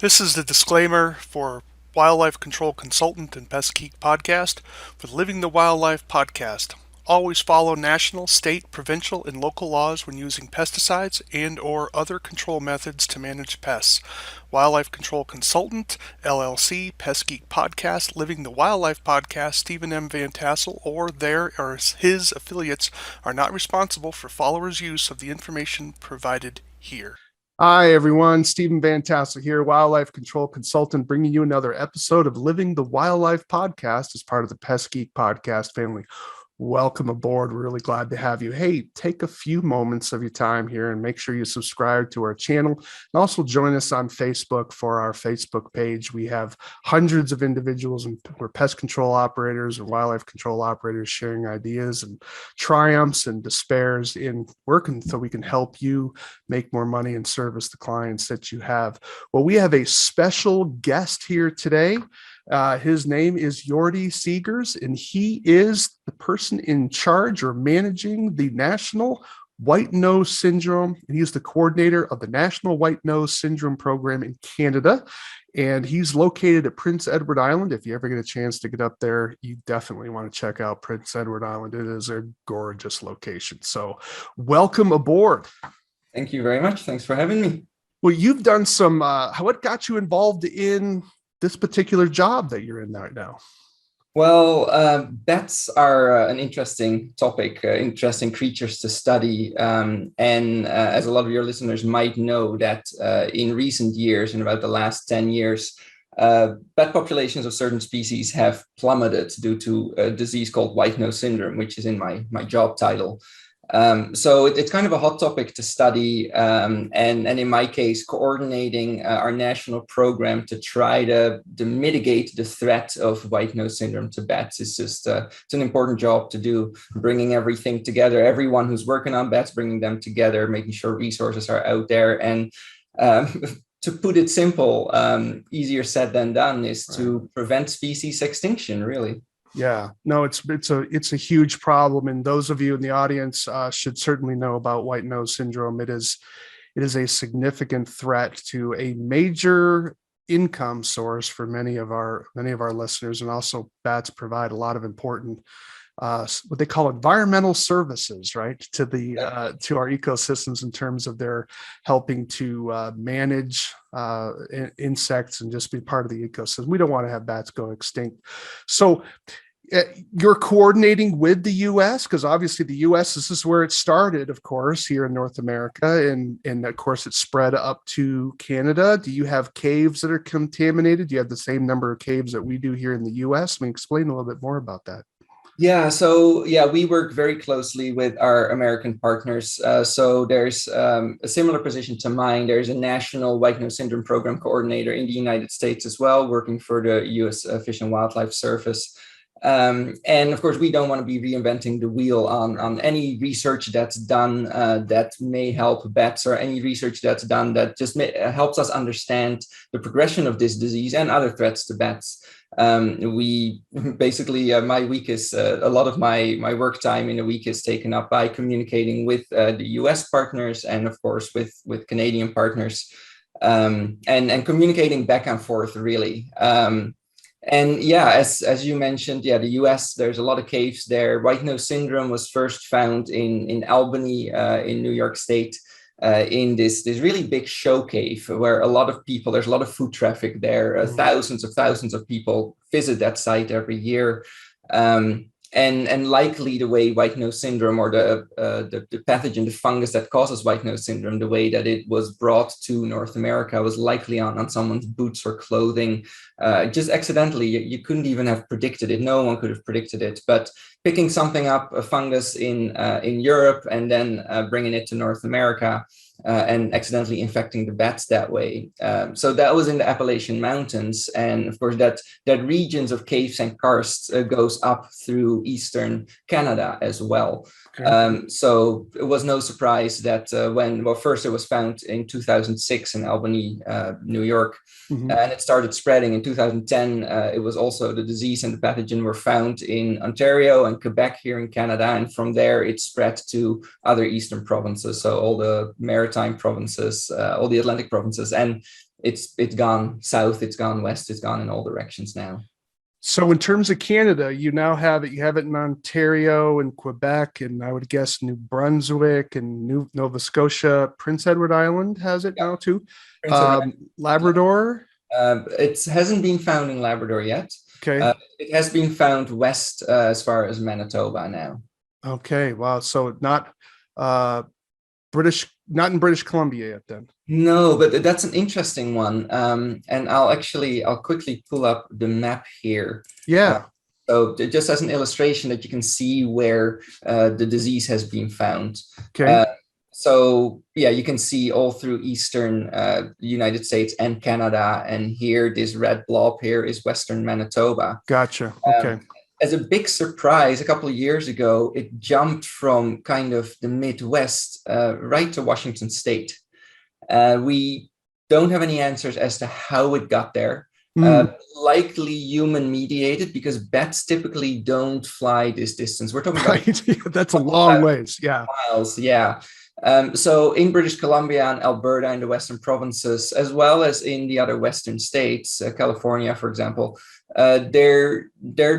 This is the disclaimer for Wildlife Control Consultant and Pestgeek podcast with Living the Wildlife podcast. Always follow national, state, provincial, and local laws when using pesticides and or other control methods to manage pests. Wildlife Control Consultant, LLC, Pestgeek podcast, Living the Wildlife podcast, Stephen M. Vantassel, or their or his affiliates are not responsible for followers' use of the information provided here. Hi, everyone. Stephen Vantassel here, Wildlife Control Consultant, bringing you another episode of Living the Wildlife podcast as part of the Pestgeek podcast family. Welcome aboard. We're really glad to have you. Hey, take a few moments of your time here and make sure you subscribe to our channel and also join us on Facebook for our Facebook page. We have hundreds of individuals and we're pest control operators and wildlife control operators sharing ideas and triumphs and despairs in working so we can help you make more money and service the clients that you have. Well, we have a special guest here today. His name is Jordi Segers, and he is the person in charge or managing the National White Nose Syndrome. And he's the coordinator of the National White Nose Syndrome Program in Canada. And he's located at Prince Edward Island. If you ever get a chance to get up there, you definitely want to check out Prince Edward Island. It is a gorgeous location. So welcome aboard. Thank you very much. Thanks for having me. Well, you've done some, what got you involved in this particular job that you're in right now? Well, bats are an interesting topic, interesting creatures to study. As a lot of your listeners might know that in recent years, in about the last 10 years, bat populations of certain species have plummeted due to a disease called white nose syndrome, which is in my job title. So it's kind of a hot topic to study, and in my case, coordinating our national program to try to mitigate the threat of white nose syndrome to bats is just it's an important job to do, bringing everything together, everyone who's working on bats, bringing them together, making sure resources are out there. And to put it simple, easier said than done is to prevent species extinction, really. Yeah, no, it's a huge problem, and those of you in the audience should certainly know about white nose syndrome. It is a significant threat to a major income source for many of our listeners, and also bats provide a lot of important what they call environmental services, right, to our ecosystems in terms of their helping to manage insects and just be part of the ecosystem. We don't want to have bats go extinct. So you're coordinating with the U.S. because obviously the U.S. this is where it started, of course, here in North America, and of course it spread up to Canada. Do you have caves that are contaminated? Do you have the same number of caves that we do here in the U.S.? I mean, explain a little bit more about that. Yeah, so we work very closely with our American partners. So there's a similar position to mine. There's a national white nose syndrome program coordinator in the United States as well, working for the U.S. Fish and Wildlife Service. And of course, we don't want to be reinventing the wheel on any research that's done that may help bats, or any research that's done that just helps us understand the progression of this disease and other threats to bats. We basically, my week is a lot of my work time in a week is taken up by communicating with the US partners and of course with Canadian partners, and communicating back and forth really. And yeah, as you mentioned, the US, there's a lot of caves there. White nose syndrome was first found in Albany, in New York State. In this really big show cave where there's a lot of foot traffic there. Thousands of people visit that site every year. And likely the way white nose syndrome, or the pathogen, the fungus that causes white nose syndrome, the way that it was brought to North America was likely on someone's boots or clothing, just accidentally. You couldn't even have predicted it. No one could have predicted it. But picking something up, a fungus in Europe, and then bringing it to North America, and accidentally infecting the bats that way. So that was in the Appalachian Mountains. And of course, that regions of caves and karsts goes up through eastern Canada as well. Okay. So it was no surprise that first it was found in 2006 in Albany, New York, and it started spreading in 2010. It was also the disease and the pathogen were found in Ontario and Quebec here in Canada. And from there, it spread to other eastern provinces. So all the maritime provinces, all the Atlantic provinces. And it's gone south, it's gone west, it's gone in all directions now. So in terms of Canada, you now have it. You have it in Ontario and Quebec, and I would guess New Brunswick and Nova Scotia. Prince Edward Island has it now too. Labrador. It hasn't been found in Labrador yet. Okay. It has been found west as far as Manitoba now. Okay. Wow. So not not in British Columbia yet then. No, but that's an interesting one. And I'll quickly pull up the map here. Yeah. So just as an illustration that you can see where the disease has been found. Okay. So yeah, you can see all through eastern United States and Canada. And here, this red blob here is western Manitoba. Gotcha. Okay. As a big surprise, a couple of years ago, it jumped from kind of the Midwest right to Washington State. We don't have any answers as to how it got there. Likely human mediated, because bats typically don't fly this distance. We're talking about that's a long ways. Yeah. Miles. Yeah. So in British Columbia and Alberta in the western provinces, as well as in the other western states, California, for example, they're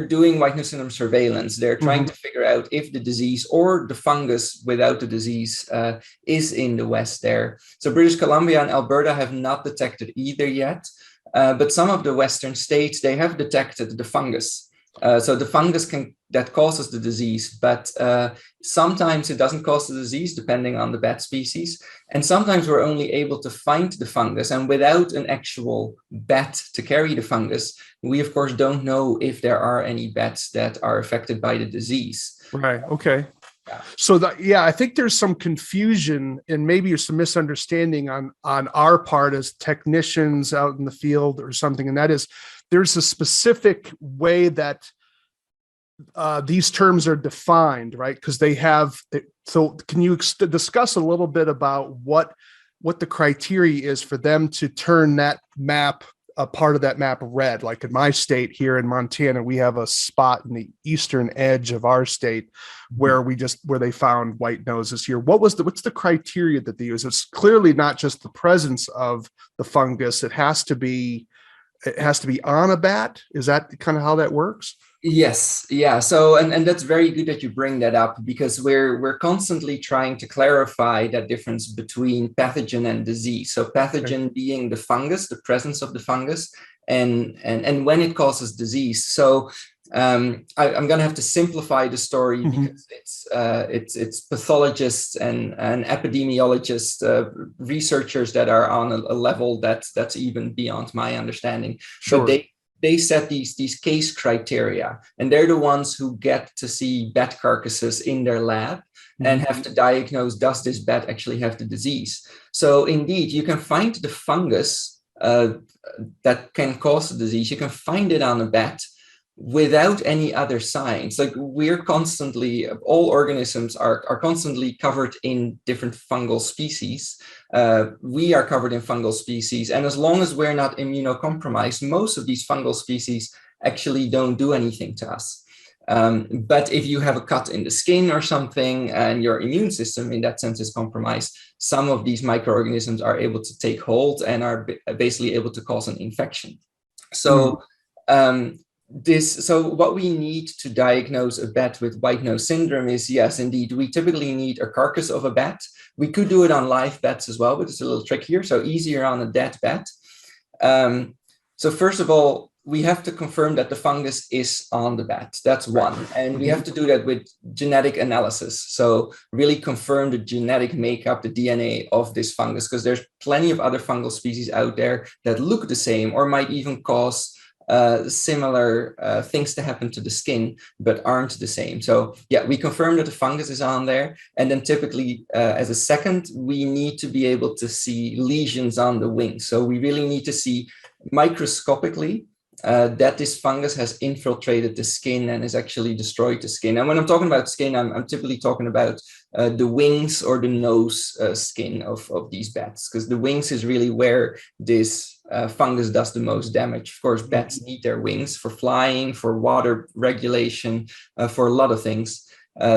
doing white nose syndrome surveillance. They're trying to figure out if the disease or the fungus without the disease is in the west there. So British Columbia and Alberta have not detected either yet, but some of the western states, they have detected the fungus. So the fungus that causes the disease, but sometimes it doesn't cause the disease depending on the bat species. And sometimes we're only able to find the fungus, and without an actual bat to carry the fungus, we of course don't know if there are any bats that are affected by the disease. Right. Okay. So I think there's some confusion and maybe some misunderstanding on our part as technicians out in the field or something. And that is, there's a specific way that these terms are defined, right? Because they have. So can you discuss a little bit about what the criteria is for them to turn that map, a part of that map, red? Like in my state here in Montana, we have a spot in the eastern edge of our state where they found white noses here. What's the criteria that they use? It's clearly not just the presence of the fungus. It has to be on a bat. Is that kind of how that works? Yes. Yeah. So, and that's very good that you bring that up, because we're constantly trying to clarify that difference between pathogen and disease. So pathogen being the fungus, the presence of the fungus, and when it causes disease. So I'm going to have to simplify the story because it's pathologists and epidemiologists, researchers that are on a level that's even beyond my understanding. Sure. But they set these case criteria, and they're the ones who get to see bat carcasses in their lab and have to diagnose, does this bat actually have the disease? So indeed, you can find the fungus that can cause the disease. You can find it on a bat without any other signs. Like all organisms are constantly covered in different fungal species. We are covered in fungal species. And as long as we're not immunocompromised, most of these fungal species actually don't do anything to us. But if you have a cut in the skin or something and your immune system in that sense is compromised, some of these microorganisms are able to take hold and are basically able to cause an infection. So So what we need to diagnose a bat with white nose syndrome is, yes, indeed, we typically need a carcass of a bat. We could do it on live bats as well, but it's a little trickier, so easier on a dead bat. So first of all, we have to confirm that the fungus is on the bat. That's one. And we have to do that with genetic analysis. So really confirm the genetic makeup, the DNA of this fungus, because there's plenty of other fungal species out there that look the same or might even cause similar things to happen to the skin, but aren't the same. So yeah, we confirm that the fungus is on there. And then typically as a second, we need to be able to see lesions on the wings. So we really need to see microscopically that this fungus has infiltrated the skin and has actually destroyed the skin. And when I'm talking about skin, I'm typically talking about the wings or the nose skin of these bats, because the wings is really where this fungus does the most damage. Of course, bats need their wings for flying, for water regulation, for a lot of things.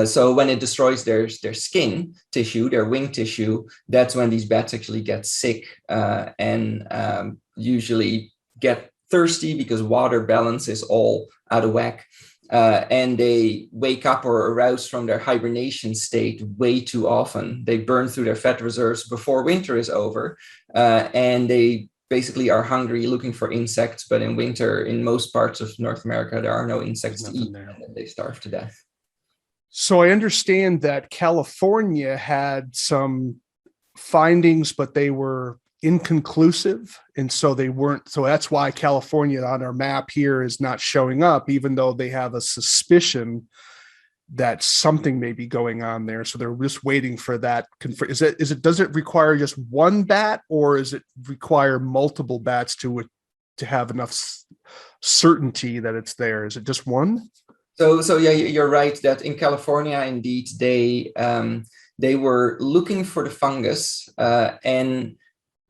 So when it destroys their skin tissue, their wing tissue, that's when these bats actually get sick and usually get thirsty because water balance is all out of whack. And they wake up or arouse from their hibernation state way too often. They burn through their fat reserves before winter is over, and they basically are hungry, looking for insects. But in winter, in most parts of North America, there are no insects to eat, and they starve to death. So I understand that California had some findings, but they were inconclusive. And so they weren't, so that's why California on our map here is not showing up, even though they have a suspicion that something may be going on there. So they're just waiting for that. Does it require just one bat, or is it require multiple bats to have enough certainty that it's there? Is it just one? So yeah, you're right that in California, indeed, they were looking for the fungus, and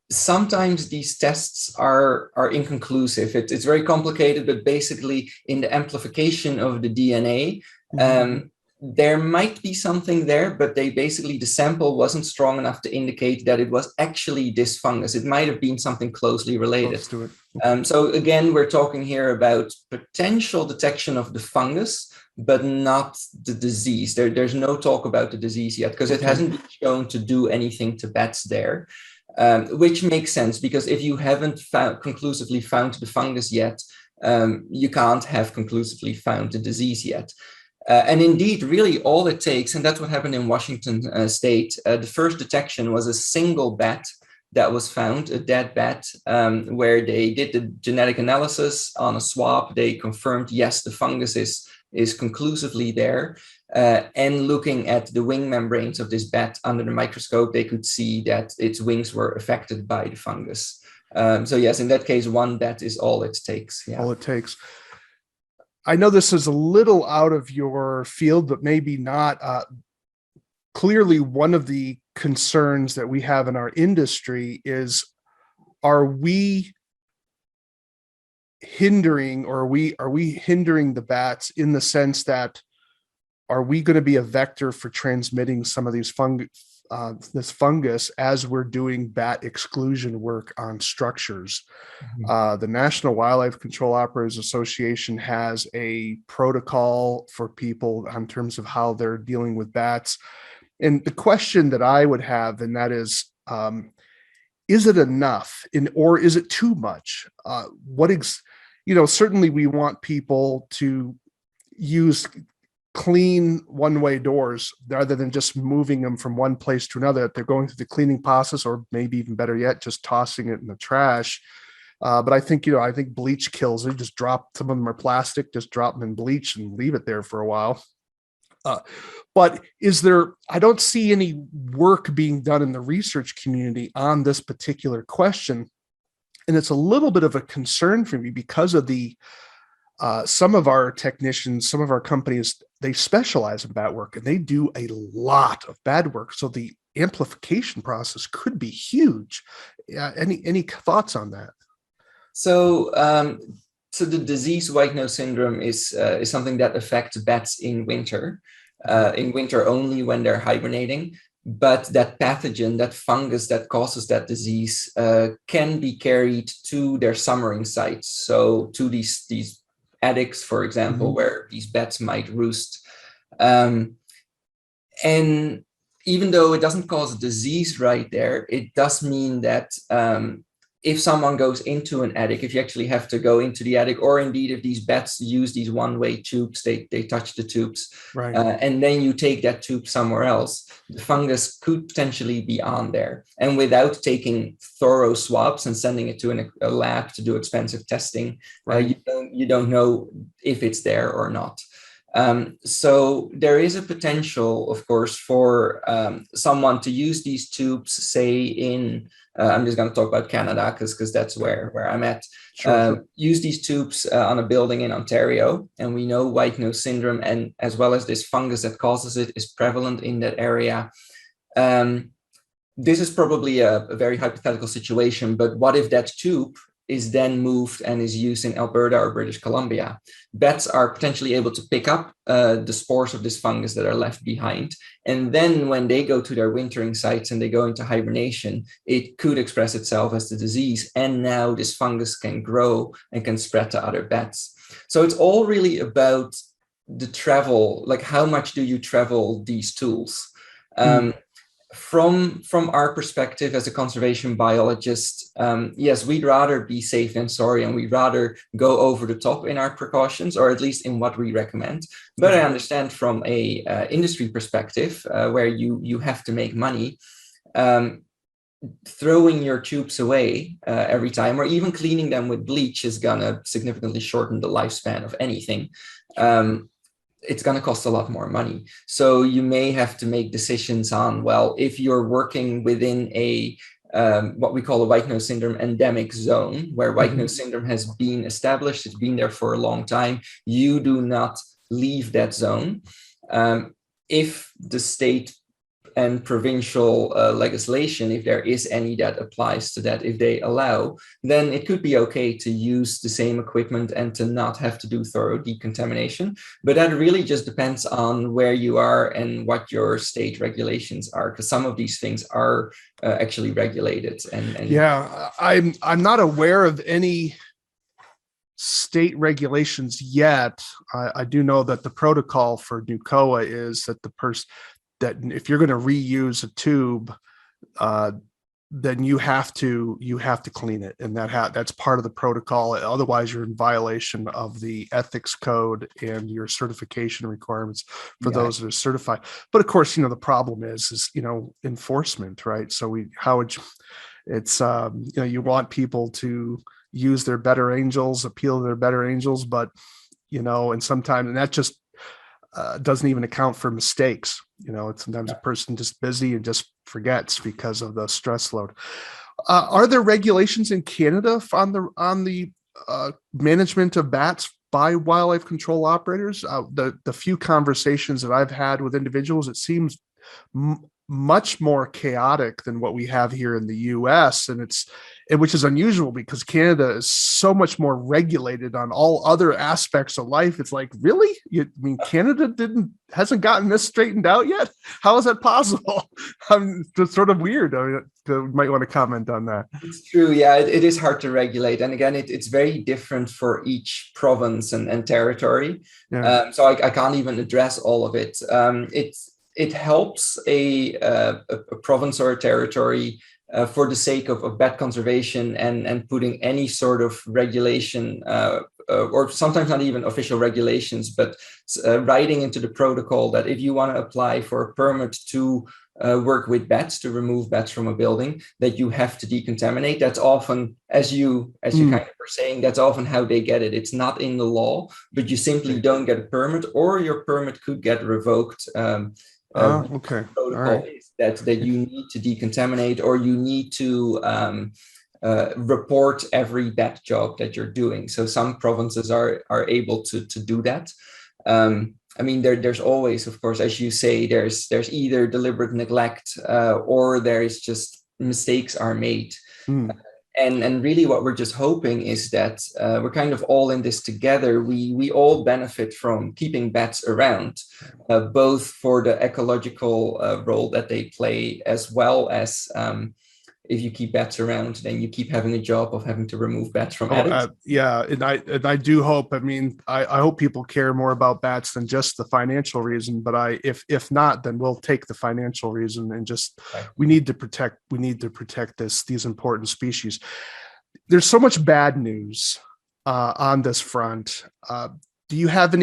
sometimes these tests are inconclusive. It's very complicated, but basically in the amplification of the DNA, there might be something there, but the sample wasn't strong enough to indicate that it was actually this fungus. It might have been something closely related. Close to it. So again, we're talking here about potential detection of the fungus, but not the disease. There's no talk about the disease yet because it hasn't been shown to do anything to bats there, which makes sense because if you haven't conclusively found the fungus yet, you can't have conclusively found the disease yet. And indeed, really all it takes, and that's what happened in Washington state, the first detection was a single bat that was found, a dead bat, where they did the genetic analysis on a swab. They confirmed, yes, the fungus is conclusively there. And looking at the wing membranes of this bat under the microscope, they could see that its wings were affected by the fungus. So yes, in that case, one bat is all it takes. Yeah. All it takes. I know this is a little out of your field, but maybe not. Clearly, one of the concerns that we have in our industry is, are we hindering, or are we hindering the bats in the sense that, are we going to be a vector for transmitting some of these this fungus as we're doing bat exclusion work on structures? The National Wildlife Control Operators Association has a protocol for people in terms of how they're dealing with bats. And the question that I would have, and that is it enough or is it too much? Certainly we want people to use clean one-way doors rather than just moving them from one place to another. If they're going through the cleaning process, or maybe even better yet, just tossing it in the trash. But I think bleach kills. They just drop, some of them are plastic, just drop them in bleach and leave it there for a while. But I don't see any work being done in the research community on this particular question. And it's a little bit of a concern for me because of some of our technicians, some of our companies, they specialize in bat work and they do a lot of bad work. So the amplification process could be huge. Any thoughts on that? So the disease white nose syndrome is something that affects bats in winter only when they're hibernating. But that pathogen, that fungus that causes that disease, can be carried to their summering sites. So to these attics, for example, where these bats might roost. And even though it doesn't cause a disease right there, it does mean that if someone goes into an attic, if you actually have to go into the attic, or indeed if these bats use these one-way tubes, they touch the tubes, right. And then you take that tube somewhere else, the fungus could potentially be on there. And without taking thorough swabs and sending it to a lab to do expensive testing, right. You don't know if it's there or not. So there is a potential, of course, for someone to use these tubes, say in, I'm just going to talk about Canada because that's where I'm at. Sure. Use these tubes on a building in Ontario, and we know white nose syndrome, and as well as this fungus that causes it, is prevalent in that area. This is probably a very hypothetical situation, but what if that tube is then moved and is used in Alberta or British Columbia. Bats are potentially able to pick up the spores of this fungus that are left behind. And then when they go to their wintering sites and they go into hibernation, it could express itself as the disease. And now this fungus can grow and can spread to other bats. So it's all really about the travel, like how much do you travel these tools? From our perspective as a conservation biologist, yes, we'd rather be safe than sorry, and we'd rather go over the top in our precautions, or at least in what we recommend. But I understand from a industry perspective, where you have to make money, throwing your tubes away every time, or even cleaning them with bleach, is gonna significantly shorten the lifespan of anything. It's going to cost a lot more money. So you may have to make decisions on, well, if you're working within a what we call a white nose syndrome endemic zone, where white nose syndrome has been established, it's been there for a long time, you do not leave that zone. If the state and provincial legislation, if there is any that applies to that, if they allow, then it could be okay to use the same equipment and to not have to do thorough decontamination. But that really just depends on where you are and what your state regulations are, because some of these things are actually regulated. And yeah, I'm not aware of any state regulations yet. I do know that the protocol for NUCOA is that that if you're going to reuse a tube, then you have to clean it, and that's part of the protocol. Otherwise, you're in violation of the ethics code and your certification requirements for those that are certified. But of course, the problem is enforcement, right? So you want people to use their better angels, appeal to their better angels, but and sometimes, and that just doesn't even account for mistakes. It's sometimes a person just busy and just forgets because of the stress load. Are there regulations in Canada on the management of bats by wildlife control operators? The few conversations that I've had with individuals, it seems much more chaotic than what we have here in the US, which is unusual because Canada is so much more regulated on all other aspects of life. It's like, really? Canada hasn't gotten this straightened out yet? How is that possible? It's sort of weird. You might want to comment on that. It's true. Yeah, it is hard to regulate. And again, it's very different for each province and territory. Yeah. So I can't even address all of it. It helps a province or a territory for the sake of bat conservation and putting any sort of regulation, or sometimes not even official regulations, but writing into the protocol that if you want to apply for a permit to work with bats, to remove bats from a building, that you have to decontaminate. That's often, as you kind of were saying, that's often how they get it. It's not in the law, but you simply don't get a permit, or your permit could get revoked. Okay. Protocol is that you need to decontaminate, or you need to report every bat job that you're doing. So some provinces are able to do that. There's always, of course, as you say, there's either deliberate neglect or there is just mistakes are made. And really what we're just hoping is that we're kind of all in this together. We all benefit from keeping bats around, both for the ecological role that they play, as well as if you keep bats around, then you keep having a job of having to remove bats from attics. And I do hope, I hope people care more about bats than just the financial reason, but if not, then we'll take the financial reason and just, we need to protect these important species. There's so much bad news on this front. Do you have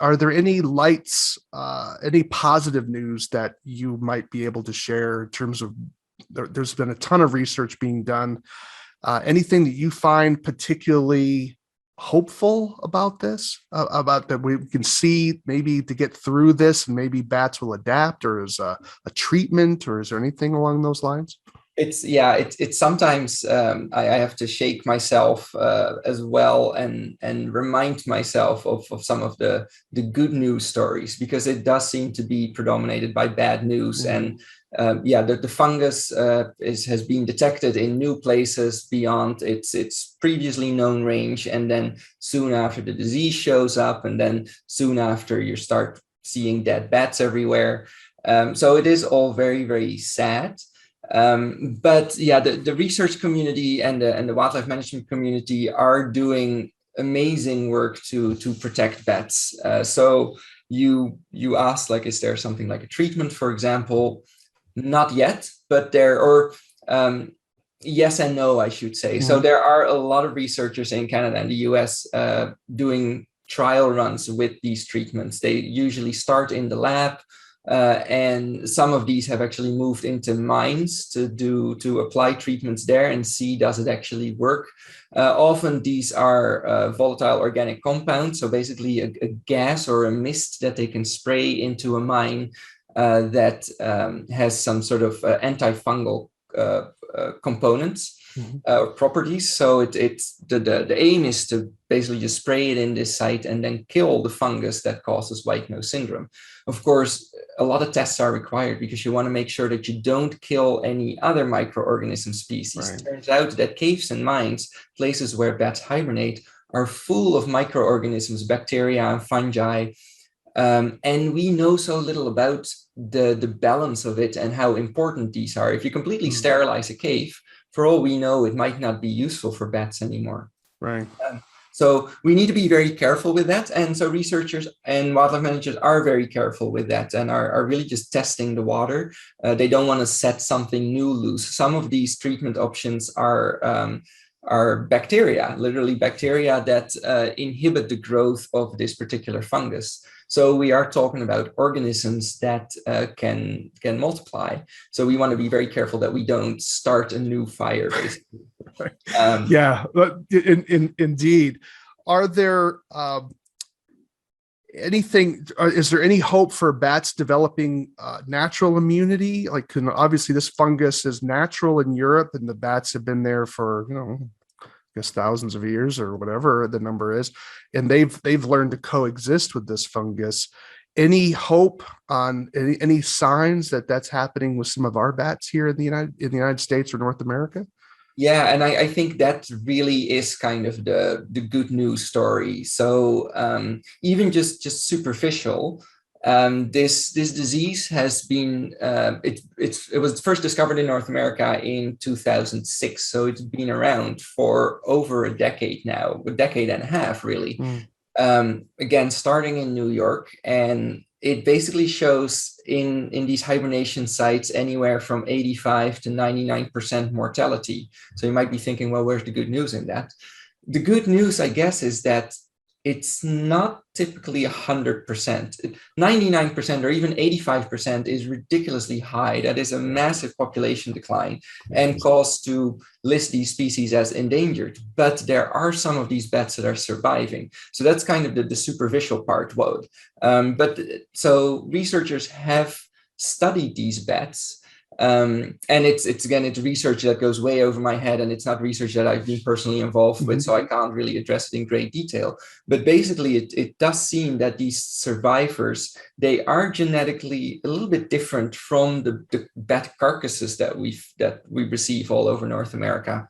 are there any lights, any positive news that you might be able to share in terms of, there's been a ton of research being done. Anything that you find particularly hopeful about this, about that we can see maybe to get through this, and maybe bats will adapt, or is a treatment, or is there anything along those lines? It's sometimes I have to shake myself as well and remind myself of some of the good news stories, because it does seem to be predominated by bad news. And the fungus has been detected in new places beyond its previously known range, and then soon after the disease shows up, and then soon after you start seeing dead bats everywhere. So it is all very, very sad. But yeah, the research community and the wildlife management community are doing amazing work to protect bats. So you asked, like, is there something like a treatment, for example? Not yet, but yes and no, I should say. So there are a lot of researchers in Canada and the US doing trial runs with these treatments. They usually start in the lab, and some of these have actually moved into mines to apply treatments there and see, does it actually work? Often these are volatile organic compounds, so basically a gas or a mist that they can spray into a mine that has some sort of antifungal components or properties. So it's the aim is to basically just spray it in this site and then kill the fungus that causes white nose syndrome. Of course, a lot of tests are required because you want to make sure that you don't kill any other microorganism species. Right. It turns out that caves and mines, places where bats hibernate, are full of microorganisms, bacteria and fungi. And we know so little about the balance of it and how important these are. If you completely sterilize a cave, for all we know, it might not be useful for bats anymore. Right. So we need to be very careful with that. And so researchers and wildlife managers are very careful with that and are really just testing the water. They don't want to set something new loose. Some of these treatment options are bacteria, literally bacteria that inhibit the growth of this particular fungus. So we are talking about organisms that can multiply. So we want to be very careful that we don't start a new fire, basically. Yeah, indeed. Are there is there any hope for bats developing natural immunity? Like, obviously this fungus is natural in Europe and the bats have been there for, I guess thousands of years or whatever the number is, and they've learned to coexist with this fungus. Any hope on any signs that that's happening with some of our bats here in the United States or North America? Yeah, and I think that really is kind of the good news story. So even just superficial, this disease has been it was first discovered in North America in 2006. So it's been around for over a decade now, a decade and a half, really. Again, starting in New York, and it basically shows in these hibernation sites anywhere from 85 to 99% mortality. So you might be thinking, well, where's the good news in that? The good news, I guess, is that it's not typically 100%. 99% or even 85% is ridiculously high. That is a massive population decline and cause to list these species as endangered. But there are some of these bats that are surviving. So that's kind of the superficial part. But so researchers have studied these bats. And it's research that goes way over my head, and it's not research that I've been personally involved with, so I can't really address it in great detail. But basically, it does seem that these survivors, they are genetically a little bit different from the bat carcasses that we receive all over North America.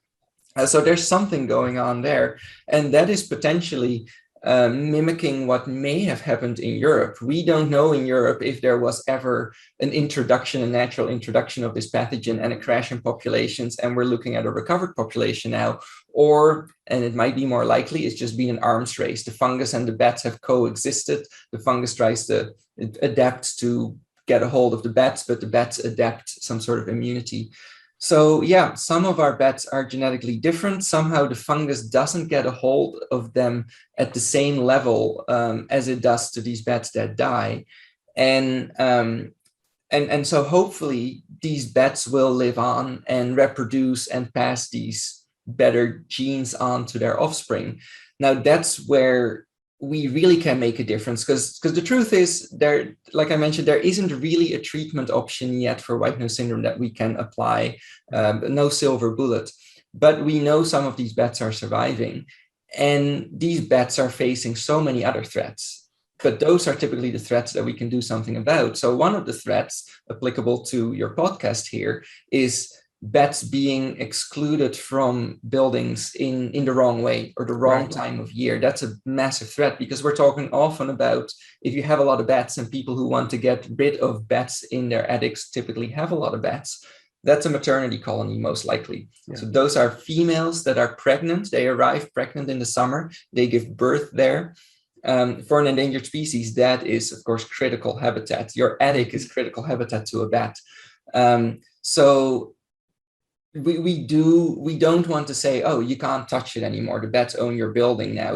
So there's something going on there, and that is potentially mimicking what may have happened in Europe. We don't know in Europe if there was ever a natural introduction of this pathogen and a crash in populations, and we're looking at a recovered population now, and it might be more likely, it's just been an arms race. The fungus and the bats have coexisted. The fungus tries to adapt to get a hold of the bats, but the bats adapt some sort of immunity. So yeah, some of our bats are genetically different. Somehow the fungus doesn't get a hold of them at the same level as it does to these bats that die. And so hopefully these bats will live on and reproduce and pass these better genes on to their offspring. Now that's where we really can make a difference, because the truth is, there, like I mentioned, there isn't really a treatment option yet for white nose syndrome that we can apply, no silver bullet. But we know some of these bats are surviving, and these bats are facing so many other threats. But those are typically the threats that we can do something about. So one of the threats applicable to your podcast here is bats being excluded from buildings in the wrong way or the wrong time of year. That's a massive threat, because we're talking often about, if you have a lot of bats, and people who want to get rid of bats in their attics typically have a lot of bats. That's a maternity colony, most likely. Yeah. So those are females that are pregnant. They arrive pregnant in the summer. They give birth there. For an endangered species, that is, of course, critical habitat. Your attic is critical habitat to a bat. So we don't want to say, oh, you can't touch it anymore. The bats own your building now.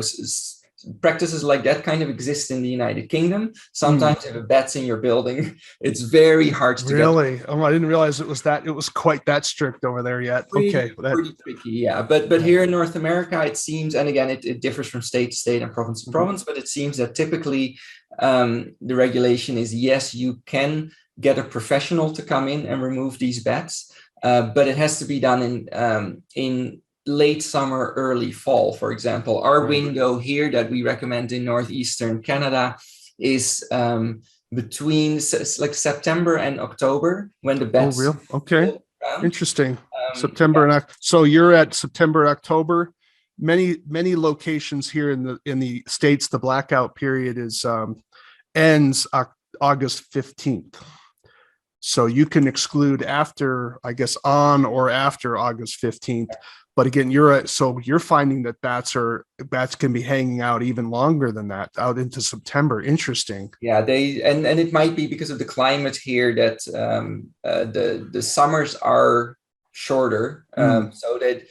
Practices like that kind of exist in the United Kingdom. Sometimes if a bat's in your building, it's very hard to really. Oh, I didn't realize it was quite that strict over there yet. Pretty Pretty tricky, yeah. But here in North America, it seems, and again, it differs from state to state and province to province, but it seems that typically the regulation is, yes, you can get a professional to come in and remove these bats, but it has to be done in late summer, early fall. For example, our window here that we recommend in northeastern Canada is between like September and October, when the bats. Oh, real? Okay. Interesting. September and so you're at September, October. Many locations here in the States, the blackout period ends August 15th. So you can exclude after, I guess, on or after August 15th. But again, you're finding that bats can be hanging out even longer than that, out into September. Interesting. Yeah, and it might be because of the climate here that the summers are shorter, so that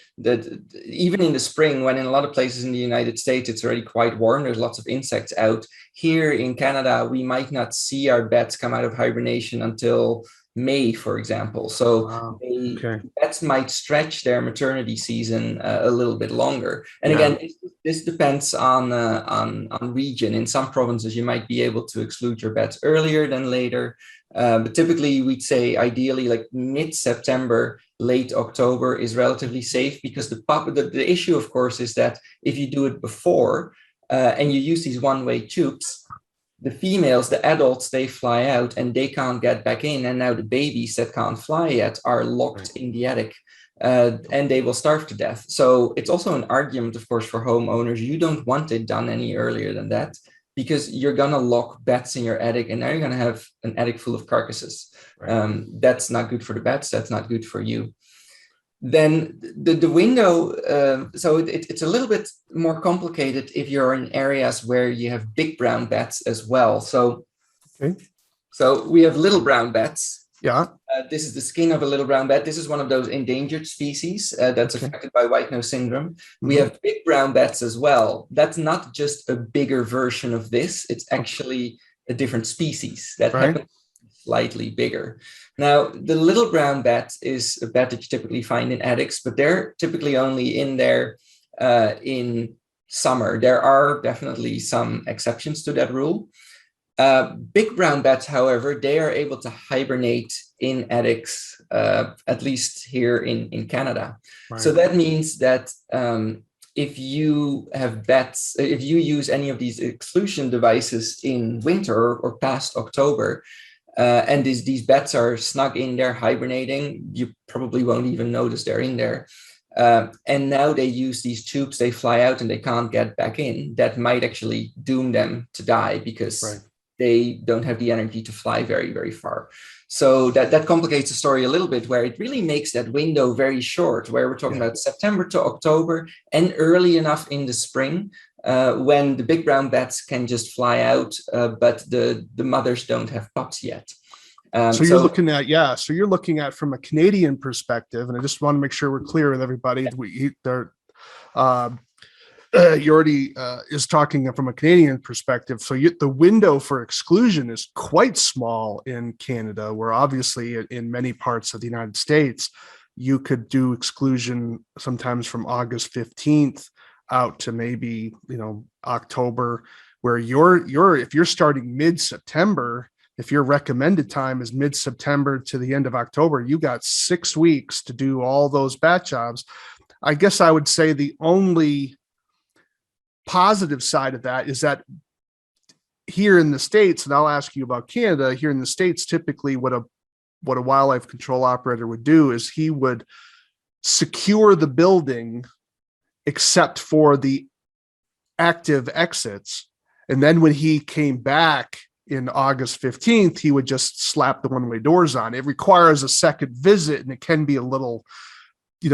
even in the spring, when in a lot of places in the United States it's already quite warm, there's lots of insects out. Here in Canada, we might not see our bats come out of hibernation until May, for example. So bats might stretch their maternity season a little bit longer. And again, this depends on region. In some provinces, you might be able to exclude your bats earlier than later. But typically, we'd say ideally like mid-September, late October is relatively safe, because the issue, of course, is that if you do it before and you use these one-way tubes, the females, the adults, they fly out and they can't get back in. And now the babies that can't fly yet are locked in the attic, and they will starve to death. So it's also an argument, of course, for homeowners. You don't want it done any earlier than that, because you're going to lock bats in your attic, and now you're going to have an attic full of carcasses. That's not good for the bats. That's not good for you. Then the window, so it's a little bit more complicated if you're in areas where you have big brown bats as well. So we have little brown bats. Yeah. This is the skin of a little brown bat. This is one of those endangered species that's affected by white nose syndrome. We have big brown bats as well. That's not just a bigger version of this. It's actually a different species that happens slightly bigger. Now, the little brown bat is a bat that you typically find in attics, but they're typically only in there in summer. There are definitely some exceptions to that rule. Big brown bats, however, they are able to hibernate in attics, at least here in Canada. So that means that if you have bats, if you use any of these exclusion devices in winter or past October, and these bats are snug in there hibernating, you probably won't even notice they're in there. And now they use these tubes, they fly out and they can't get back in. That might actually doom them to die, because they don't have the energy to fly very, very far. So that complicates the story a little bit, where it really makes that window very short, where we're talking about September to October and early enough in the spring, when the big brown bats can just fly out, but the mothers don't have pups yet. So you're looking at from a Canadian perspective, and I just want to make sure we're clear with everybody. Jordi is talking from a Canadian perspective. So the window for exclusion is quite small in Canada, where obviously in many parts of the United States, you could do exclusion sometimes from August 15th out to maybe, October, where if you're starting mid-September, if your recommended time is mid-September to the end of October, you got 6 weeks to do all those bat jobs. I guess I would say the only positive side of that is that here in the States, and I'll ask you about Canada, here in the States, typically what a wildlife control operator would do is he would secure the building except for the active exits. And then when he came back in August 15th, he would just slap the one-way doors on. It requires a second visit, and it can be a little bit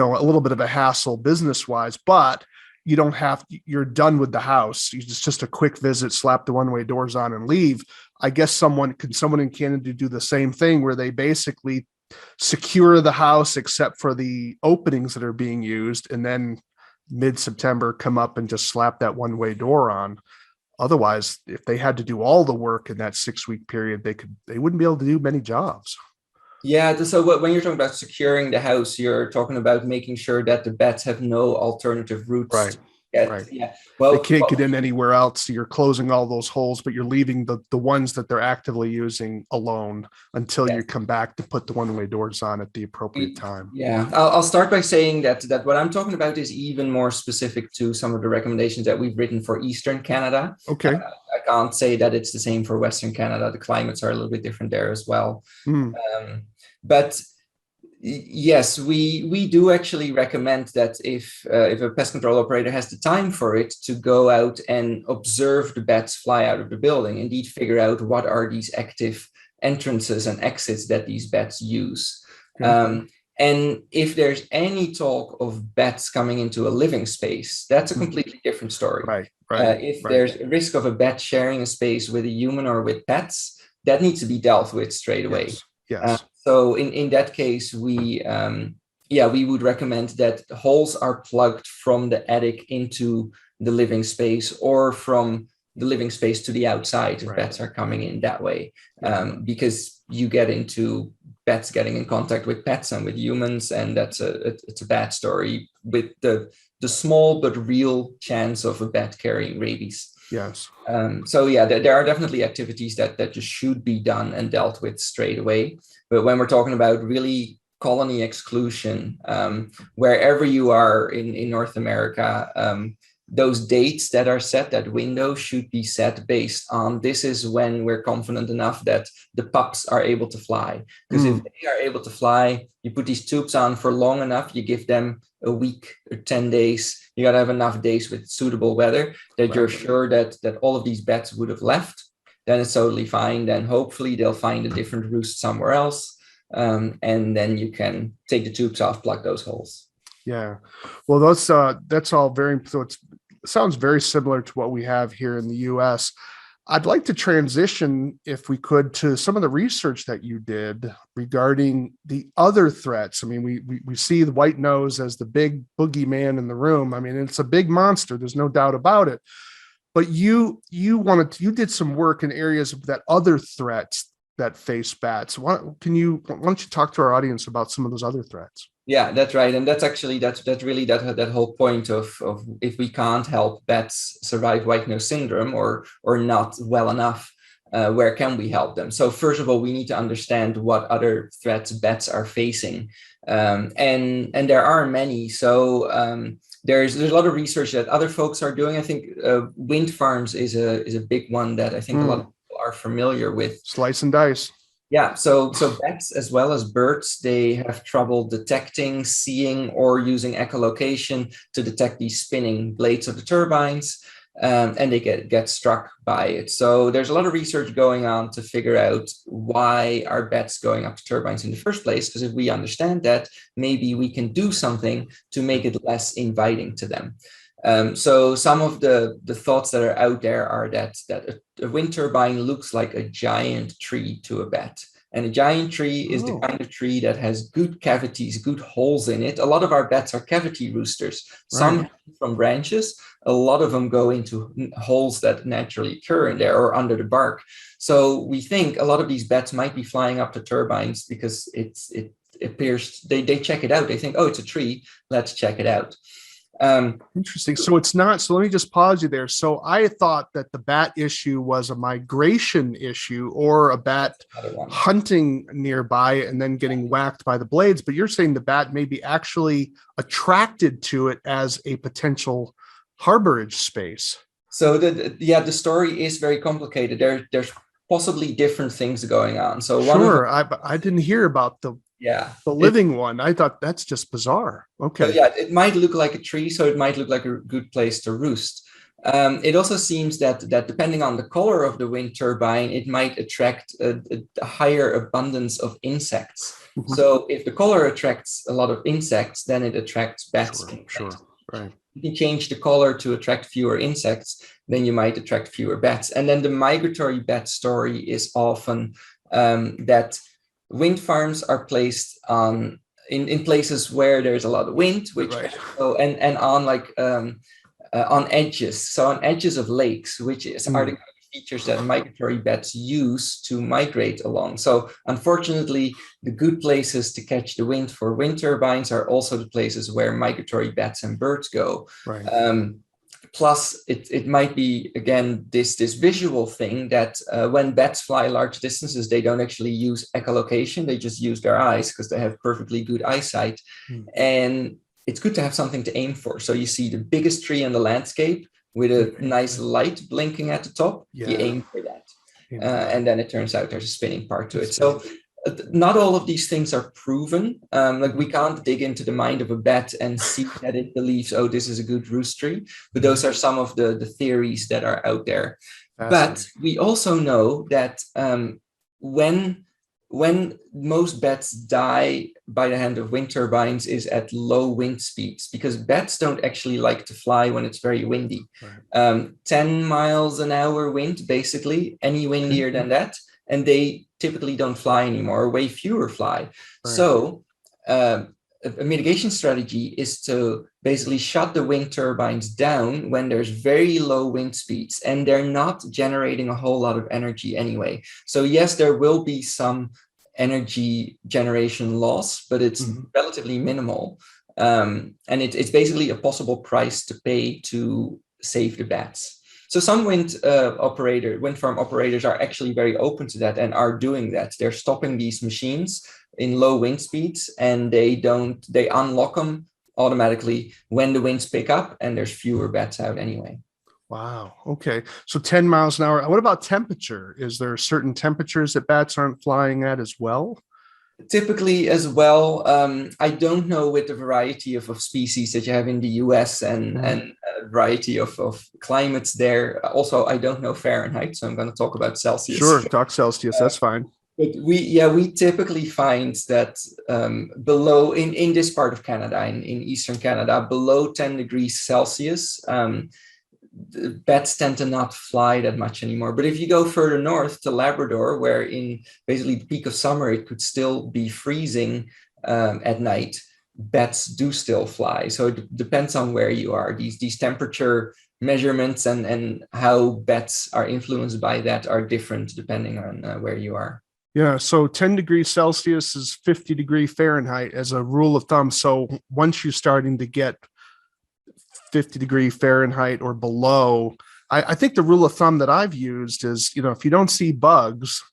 of a hassle business-wise, but you don't have, you're done with the house. It's just a quick visit, slap the one-way doors on and leave. I guess someone in Canada do the same thing where they basically secure the house except for the openings that are being used, and then mid-September come up and just slap that one-way door on. Otherwise, if they had to do all the work in that 6-week period, they wouldn't be able to do many jobs. Yeah, so when you're talking about securing the house, you're talking about making sure that the bats have no alternative routes. Right. Right. Yeah. Well, they can't get in anywhere else. So you're closing all those holes, but you're leaving the ones that they're actively using alone until you come back to put the one-way doors on at the appropriate time. Yeah, I'll start by saying that what I'm talking about is even more specific to some of the recommendations that we've written for Eastern Canada. Okay. I can't say that it's the same for Western Canada. The climates are a little bit different there as well. But yes, we do actually recommend that if a pest control operator has the time for it, to go out and observe the bats fly out of the building, indeed figure out what are these active entrances and exits that these bats use. Okay. And if there's any talk of bats coming into a living space, that's a completely different story. Right. If there's a risk of a bat sharing a space with a human or with pets, that needs to be dealt with straight away. Yes. So in that case, we would recommend that holes are plugged from the attic into the living space, or from the living space to the outside if bats are coming in that way, because you get into bats getting in contact with pets and with humans, and it's a bad story with the small but real chance of a bat carrying rabies. Yes. So yeah, there are definitely activities that just should be done and dealt with straight away. But when we're talking about really colony exclusion, wherever you are in North America, those dates that are set, that window should be set based on, this is when we're confident enough that the pups are able to fly. Because if they are able to fly, you put these tubes on for long enough, you give them a week or 10 days, you got to have enough days with suitable weather that you're sure that all of these bats would have left. Then it's totally fine. Then hopefully they'll find a different roost somewhere else. And then you can take the tubes off, plug those holes. Yeah. Well, that's all very, so it sounds very similar to what we have here in the US. I'd like to transition, if we could, to some of the research that you did regarding the other threats. I mean, we see the white nose as the big boogeyman in the room. I mean, it's a big monster. There's no doubt about it. But you did some work in areas that other threats that face bats. Why don't you talk to our audience about some of those other threats? Yeah, that's right. And that's really that whole point of if we can't help bats survive white nose syndrome or not well enough, where can we help them? So first of all, we need to understand what other threats bats are facing. And there are many. So there's a lot of research that other folks are doing. I think wind farms is a big one that I think a lot of people are familiar with. Slice and dice. Yeah, so bats as well as birds, they have trouble detecting, seeing, or using echolocation to detect these spinning blades of the turbines, and they get struck by it. So there's a lot of research going on to figure out why are bats going up to turbines in the first place, because if we understand that, maybe we can do something to make it less inviting to them. So some of the thoughts that are out there are that a wind turbine looks like a giant tree to a bat. And a giant tree is the kind of tree that has good cavities, good holes in it. A lot of our bats are cavity roosters. Some from branches, a lot of them go into holes that naturally occur in there or under the bark. So we think a lot of these bats might be flying up to turbines because it appears, they check it out. They think, oh, it's a tree, let's check it out. Interesting. So it's not, so let me just pause you there. So I thought that the bat issue was a migration issue or a bat hunting nearby and then getting whacked by the blades, but you're saying the bat may be actually attracted to it as a potential harborage space. So the story is very complicated. There's possibly different things going on. So one of them, Sure. I didn't hear about yeah, the living one. I thought that's just bizarre. so Okay. yeah, it might look like a tree, so it might look like a good place to roost. It also seems that depending on the color of the wind turbine, it might attract a higher abundance of insects. Mhm. So if the color attracts a lot of insects, then it attracts bats. Sure. Right. If you change the color to attract fewer insects, then you might attract fewer bats. And then the migratory bat story is often that wind farms are placed on in places where there's a lot of wind, which Right. and on edges, so on edges of lakes, which are the kind of features that migratory bats use to migrate along. So unfortunately, the good places to catch the wind for wind turbines are also the places where migratory bats and birds go. Right. Plus, it might be, again, this visual thing that when bats fly large distances, they don't actually use echolocation. They just use their eyes because they have perfectly good eyesight. And it's good to have something to aim for. So you see the biggest tree in the landscape with a nice light blinking at the top, you aim for that. And then it turns out there's a spinning part to it. So not all of these things are proven. Like we can't dig into the mind of a bat and see that it believes, oh, this is a good roost tree. But those are some of the theories that are out there. But we also know that when most bats die by the hand of wind turbines is at low wind speeds, because bats don't actually like to fly when it's very windy. 10 miles an hour wind, basically, any windier than that, and they typically don't fly anymore, way fewer fly. So a mitigation strategy is to basically shut the wind turbines down when there's very low wind speeds and they're not generating a whole lot of energy anyway. So yes, there will be some energy generation loss, but it's relatively minimal. And it's basically a possible price to pay to save the bats. So some wind farm operators are actually very open to that and are doing that. They're stopping these machines in low wind speeds, and they unlock them automatically when the winds pick up and there's fewer bats out anyway. Wow. Okay. So 10 miles an hour. What about temperature? Is there certain temperatures that bats aren't flying at as well? Typically as well. I don't know with the variety of species that you have in the US and a variety of climates there. Also, I don't know Fahrenheit, so I'm going to talk about Celsius. Sure, talk Celsius, that's fine. But we typically find that below, in this part of Canada, in eastern Canada, below 10 degrees Celsius, the bats tend to not fly that much anymore. But if you go further north to Labrador, where in basically the peak of summer, it could still be freezing at night, bats do still fly. So it depends on where you are. These temperature measurements and how bats are influenced by that are different depending on where you are. Yeah, so 10 degrees Celsius is 50 degree Fahrenheit as a rule of thumb. So once you're starting to get 50 degree Fahrenheit or below, I think the rule of thumb that I've used is, if you don't see bugs,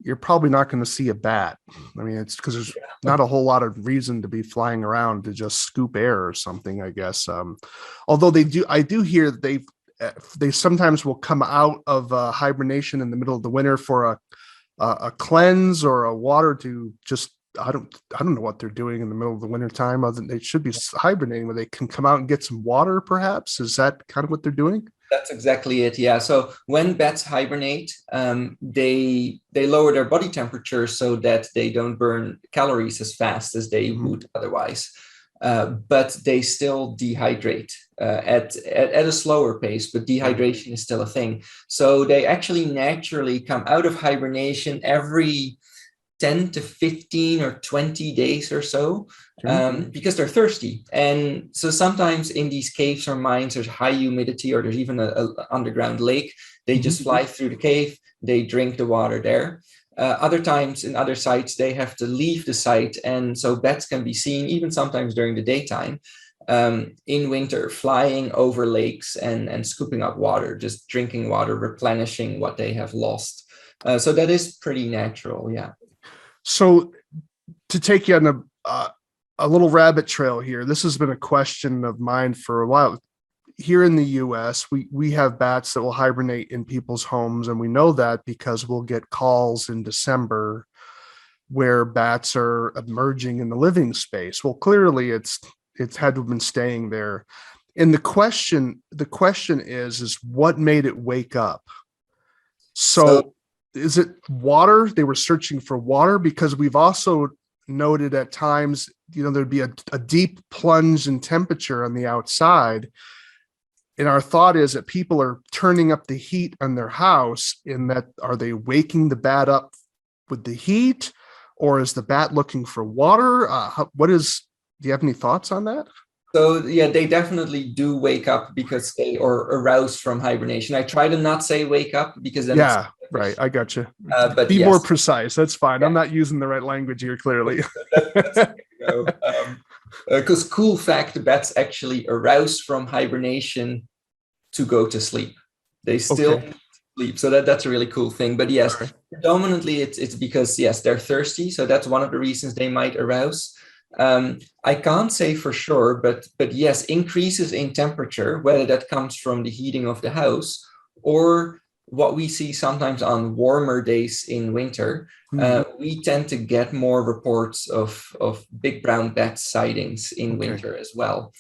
you're probably not going to see a bat. I mean, it's because there's not a whole lot of reason to be flying around to just scoop air or something, I guess. Although I do hear that they sometimes will come out of hibernation in the middle of the winter for a cleanse or a water to just, I don't know what they're doing in the middle of the winter time, other than they should be hibernating, where they can come out and get some water, perhaps. Is that kind of what they're doing? That's exactly it. Yeah. So when bats hibernate, they lower their body temperature so that they don't burn calories as fast as they would otherwise. But they still dehydrate at a slower pace, but dehydration is still a thing. So they actually naturally come out of hibernation every 10 to 15 or 20 days or so, because they're thirsty. And so sometimes in these caves or mines, there's high humidity, or there's even an underground lake. They just fly through the cave, they drink the water there. Other times in other sites, they have to leave the site. And so bats can be seen, even sometimes during the daytime, in winter, flying over lakes and scooping up water, just drinking water, replenishing what they have lost. So that is pretty natural, yeah. So to take you on a little rabbit trail here, this has been a question of mine for a while. here in the US, we have bats that will hibernate in people's homes, and we know that because we'll get calls in December where bats are emerging in the living space. Well, clearly it's had to have been staying there. And the question is what made it wake up? So So is it water? They were searching for water, because we've also noted at times, there'd be a deep plunge in temperature on the outside. And our thought is that people are turning up the heat on their house, in that, are they waking the bat up with the heat, or is the bat looking for water? Do you have any thoughts on that? So yeah, they definitely do wake up because or arouse from hibernation. I try to not say wake up because then Yeah, right. I got you. but Be yes, more precise. That's fine. yeah. I'm not using the right language here, clearly. That's the way to go. Because cool fact, bats actually arouse from hibernation to go to sleep. They still Okay. sleep, so that's a really cool thing. But yes, All right. predominantly it's because yes, they're thirsty, so that's one of the reasons they might arouse. I can't say for sure, but yes, increases in temperature, whether that comes from the heating of the house or what we see sometimes on warmer days in winter, we tend to get more reports of big brown bat sightings in Okay. winter as well.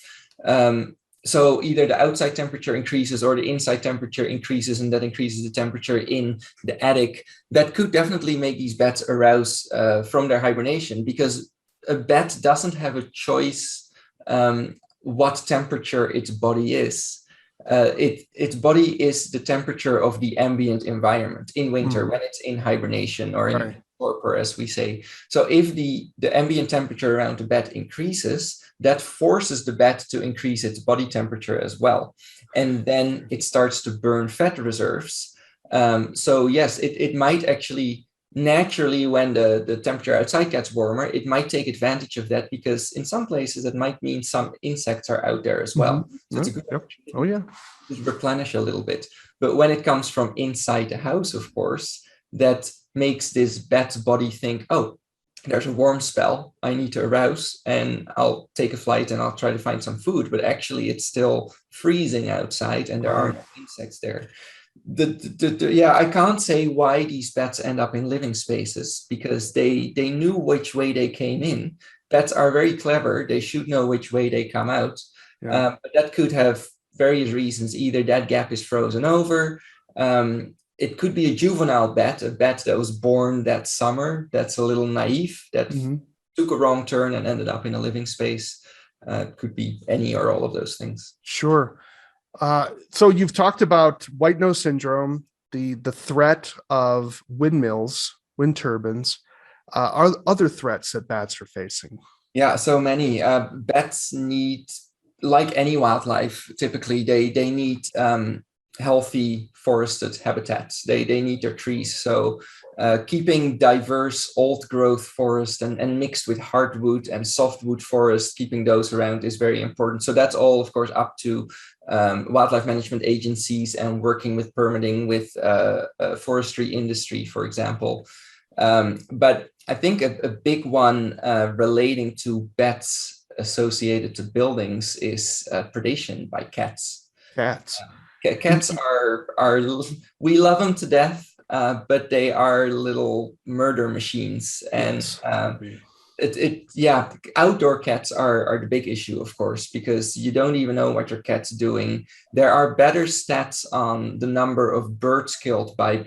So either the outside temperature increases or the inside temperature increases, and that increases the temperature in the attic. That could definitely make these bats arouse from their hibernation, because a bat doesn't have a choice what temperature its body is. Its body is the temperature of the ambient environment in winter when it's in hibernation or in torpor, as we say. So if the ambient temperature around the bat increases, that forces the bat to increase its body temperature as well. And then it starts to burn fat reserves. So yes, it might actually naturally, when the temperature outside gets warmer, it might take advantage of that, because in some places it might mean some insects are out there as well. So it's a good opportunity. Oh yeah. To replenish a little bit. But when it comes from inside the house, of course, that makes this bat's body think, oh, there's a warm spell, I need to arouse, and I'll take a flight and I'll try to find some food. But actually it's still freezing outside and there are no insects there. Yeah, I can't say why these bats end up in living spaces, because they knew which way they came in. Bats are very clever. They should know which way they come out. But that could have various reasons. Either that gap is frozen over. It could be a juvenile bat, a bat that was born that summer, that's a little naive, that took a wrong turn and ended up in a living space. Could be any or all of those things. Sure. So you've talked about white nose syndrome, the threat of windmills, wind turbines. Are other threats that bats are facing? Yeah, so many. Bats need, like any wildlife, typically they need healthy forested habitats. They need their trees. So keeping diverse old growth forest and mixed with hardwood and softwood forest, keeping those around is very important. So that's all, of course, up to wildlife management agencies and working with permitting with forestry industry, for example. But I think a big one relating to bats associated to buildings is predation by cats. Cats. Cats are we love them to death, but they are little murder machines. And outdoor cats are the big issue, of course, because you don't even know what your cat's doing. There are better stats on the number of birds killed by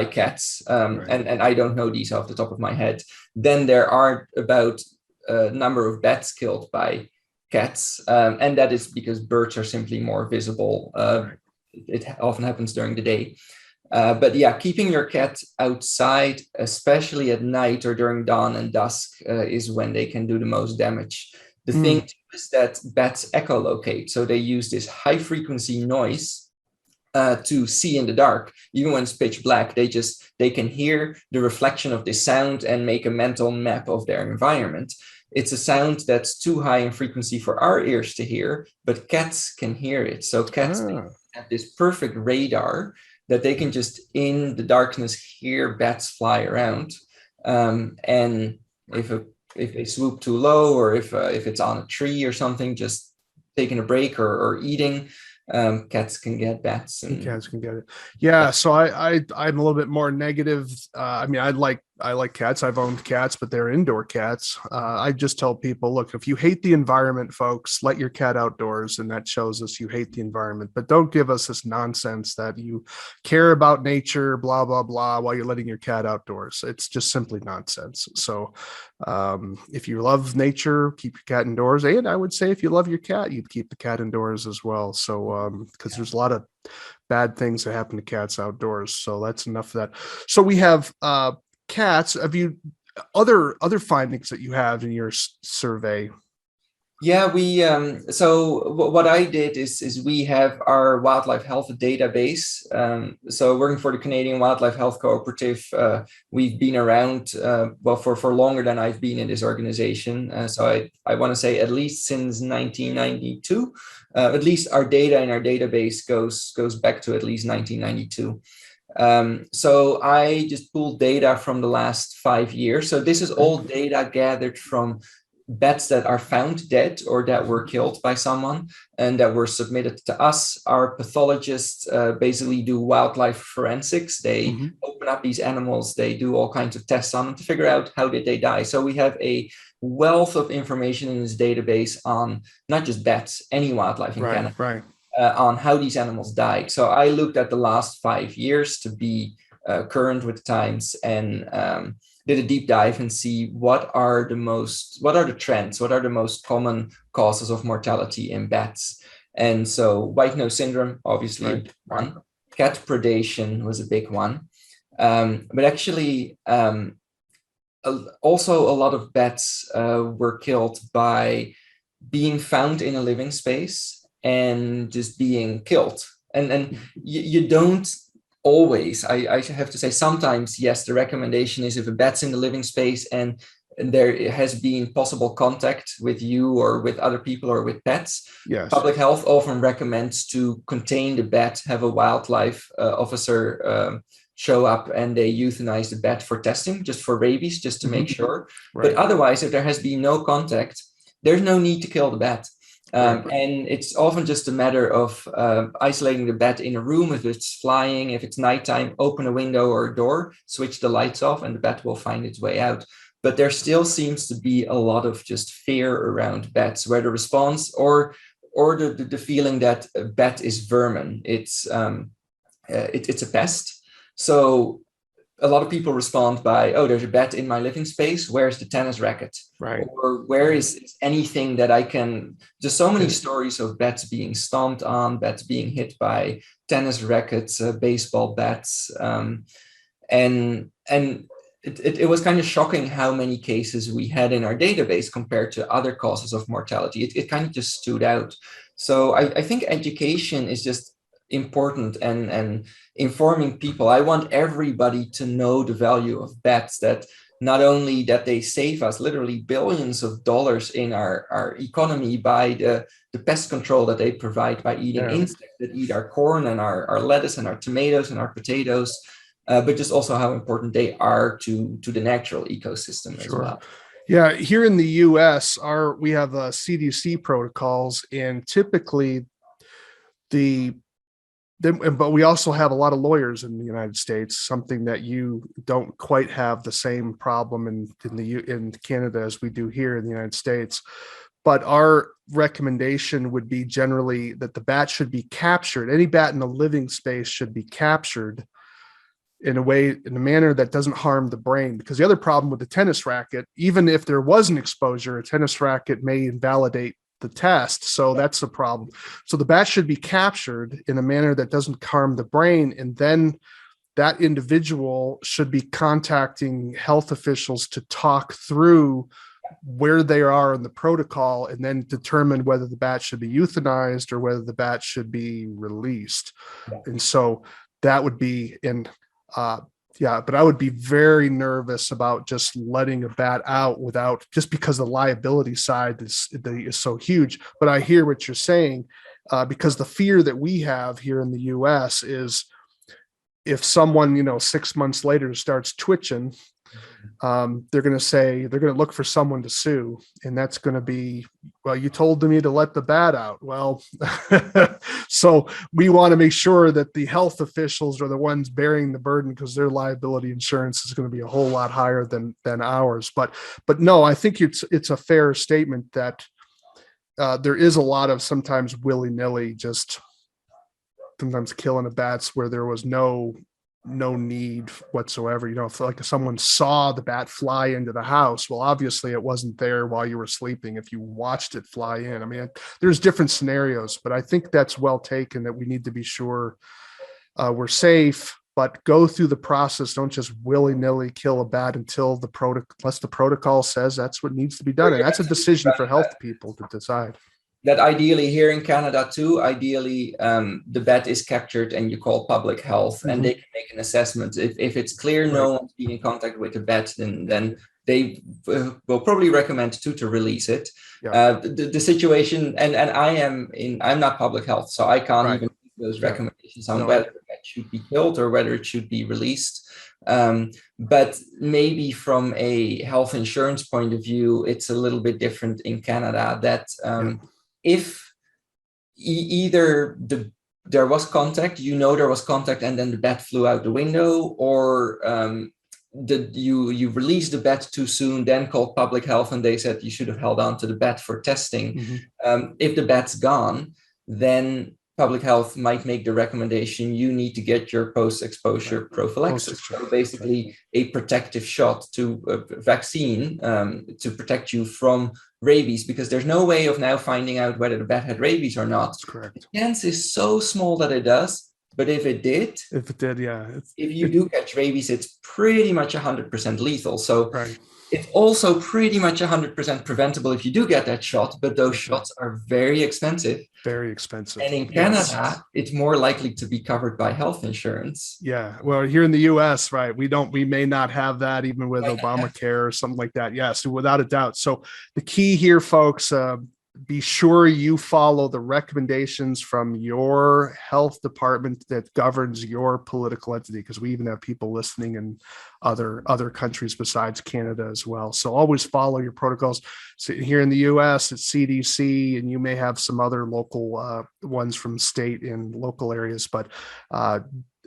cats, and I don't know these off the top of my head, than there are about a number of bats killed by cats, and that is because birds are simply more visible. It often happens during the day. But yeah, keeping your cat outside, especially at night or during dawn and dusk, is when they can do the most damage. The thing is that bats echolocate. So they use this high frequency noise to see in the dark. Even when it's pitch black, they can hear the reflection of this sound and make a mental map of their environment. It's a sound that's too high in frequency for our ears to hear, but cats can hear it. So cats have this perfect radar that they can just in the darkness hear bats fly around. And if they swoop too low, or if it's on a tree or something, just taking a break or eating, cats can get bats. And Cats can get it. Yeah. So I'm a little bit more negative. I mean, I like cats. I've owned cats, but they're indoor cats. I just tell people, look, if you hate the environment, folks, let your cat outdoors, and that shows us you hate the environment. But don't give us this nonsense that you care about nature, blah blah blah, while you're letting your cat outdoors. It's just simply nonsense. So, if you love nature, keep your cat indoors. And I would say if you love your cat, you'd keep the cat indoors as well. So, because there's a lot of bad things that happen to cats outdoors. So that's enough of that. So we have cats. Have you other findings that you have in your survey? Yeah, we what I did is we have our wildlife health database. So working for the Canadian Wildlife Health Cooperative, we've been around for longer than I've been in this organization. So I want to say at least since 1992. At least our data in our database goes back to at least 1992. So I just pulled data from the last 5 years. So this is all data gathered from bats that are found dead or that were killed by someone and that were submitted to us. Our pathologists basically do wildlife forensics. They open up these animals, they do all kinds of tests on them to figure out how did they die. So we have a wealth of information in this database on not just bats, any wildlife in Canada. Right. On how these animals died. So I looked at the last 5 years to be current with the times and did a deep dive and see what are the trends, what are the most common causes of mortality in bats. And so white nose syndrome, obviously one. Cat predation was a big one. But actually, also a lot of bats were killed by being found in a living space and just being killed. And you don't always, I have to say sometimes, yes, the recommendation is if a bat's in the living space and there has been possible contact with you or with other people or with pets, yes, public health often recommends to contain the bat, have a wildlife officer show up and they euthanize the bat for testing, just for rabies, just to make sure. But otherwise, if there has been no contact, there's no need to kill the bat. And it's often just a matter of isolating the bat in a room. If it's flying, if it's nighttime, open a window or a door, switch the lights off, and the bat will find its way out. But there still seems to be a lot of just fear around bats, where the response or the feeling that a bat is vermin. It's a pest. So a lot of people respond by, oh, there's a bat in my living space. Where's the tennis racket? Or where is anything that I can, just so many stories of bats being stomped on, bats being hit by tennis rackets, baseball bats. And it was kind of shocking how many cases we had in our database compared to other causes of mortality. It kind of just stood out. So I think education is just important and informing people. I want everybody to know the value of bats, that not only that they save us literally billions of dollars in our economy by the pest control that they provide by eating insects that eat our corn and our lettuce and our tomatoes and our potatoes, but just also how important they are to the natural ecosystem as well. Yeah, here in the US, we have CDC protocols, and typically but we also have a lot of lawyers in the United States, something that you don't quite have the same problem in Canada as we do here in the United States. But our recommendation would be generally that the bat should be captured. Any bat in a living space should be captured in a manner that doesn't harm the brain. Because the other problem with the tennis racket, even if there was an exposure, a tennis racket may invalidate the test. So that's the problem. So the bat should be captured in a manner that doesn't harm the brain. And then that individual should be contacting health officials to talk through where they are in the protocol and then determine whether the bat should be euthanized or whether the bat should be released. And so that would be but I would be very nervous about just letting a bat out just because the liability side is so huge. But I hear what you're saying, because the fear that we have here in the US is if someone, 6 months later starts twitching, they're going to look for someone to sue. And that's going to be, well, you told me to let the bat out. Well, So we want to make sure that the health officials are the ones bearing the burden, because their liability insurance is going to be a whole lot higher than ours. But no, I think it's a fair statement that there is a lot of sometimes willy-nilly, just sometimes killing of bats where there was no need whatsoever. If like someone saw the bat fly into the house, well, obviously it wasn't there while you were sleeping. If you watched it fly in, I mean, there's different scenarios, but I think that's well taken, that we need to be sure we're safe, but go through the process. Don't just willy-nilly kill a bat unless the protocol says that's what needs to be done. And that's a decision for health people to decide. That ideally here in Canada too, the bat is captured and you call public health, and they can make an assessment. If it's clear no one's been in contact with the bat, then they will probably recommend to release it. Yeah. The situation, and I'm not public health, so I can't even give those recommendations on whether the bat should be killed or whether it should be released. But maybe from a health insurance point of view, it's a little bit different in Canada, that if either there was contact, there was contact, and then the bat flew out the window, or you released the bat too soon, then called public health and they said you should have held on to the bat for testing. If the bat's gone, then public health might make the recommendation you need to get your post-exposure prophylaxis. So basically a protective shot to a vaccine to protect you from rabies, because there's no way of now finding out whether the bat had rabies or not. That's correct. The chance is so small that it does, but if it did, if you do catch rabies, it's pretty much 100% lethal. So it's also pretty much 100% preventable if you do get that shot, but those shots are very expensive. Very expensive. And in Canada, it's more likely to be covered by health insurance. Yeah. Well, here in the US, we may not have that even with Obamacare or something like that. Yes, without a doubt. So the key here, folks, be sure you follow the recommendations from your health department that governs your political entity, because we even have people listening in other countries besides Canada as well. So always follow your protocols. So here in the US, it's CDC, and you may have some other local ones from state and local areas. But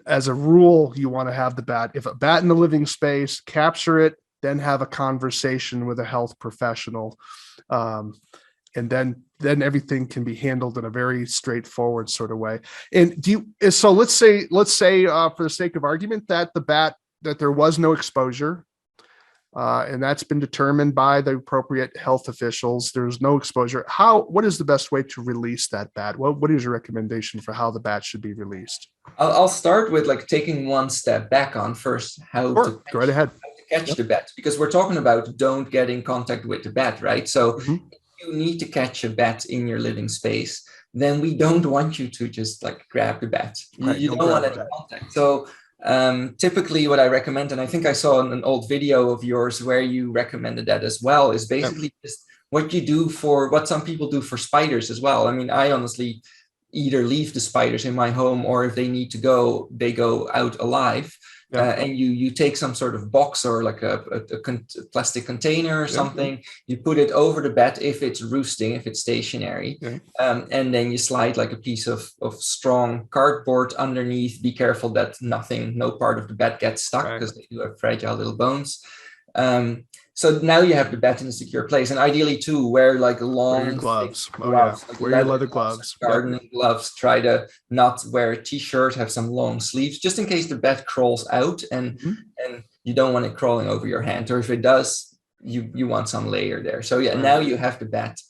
as a rule, you want to have the bat. If a bat in the living space, capture it, then have a conversation with a health professional. And then everything can be handled in a very straightforward sort of way. And so let's say for the sake of argument that there was no exposure, and that's been determined by the appropriate health officials. There's no exposure. What is the best way to release that bat? What is your recommendation for how the bat should be released? I'll start with taking one step back on first. Go right ahead. How to catch the bat, because we're talking about don't get in contact with the bat, right? So you need to catch a bat in your living space, then we don't want you to just grab the bat. You don't want any contact. So typically what I recommend, and I think I saw an old video of yours where you recommended that as well, is basically just what some people do for spiders as well. I mean, I honestly either leave the spiders in my home, or if they need to go, they go out alive. And you take some sort of box or a plastic container or something, you put it over the bat if it's roosting, if it's stationary, and then you slide a piece of strong cardboard underneath. Be careful that no part of the bat gets stuck, because they do have fragile little bones. So now you have the bat in a secure place, and ideally too, wear long gloves. Wear your leather gloves, gardening gloves. Try to not wear a t-shirt, have some long sleeves, just in case the bat crawls out, and you don't want it crawling over your hand, or if it does, you want some layer there. So now you have the bat.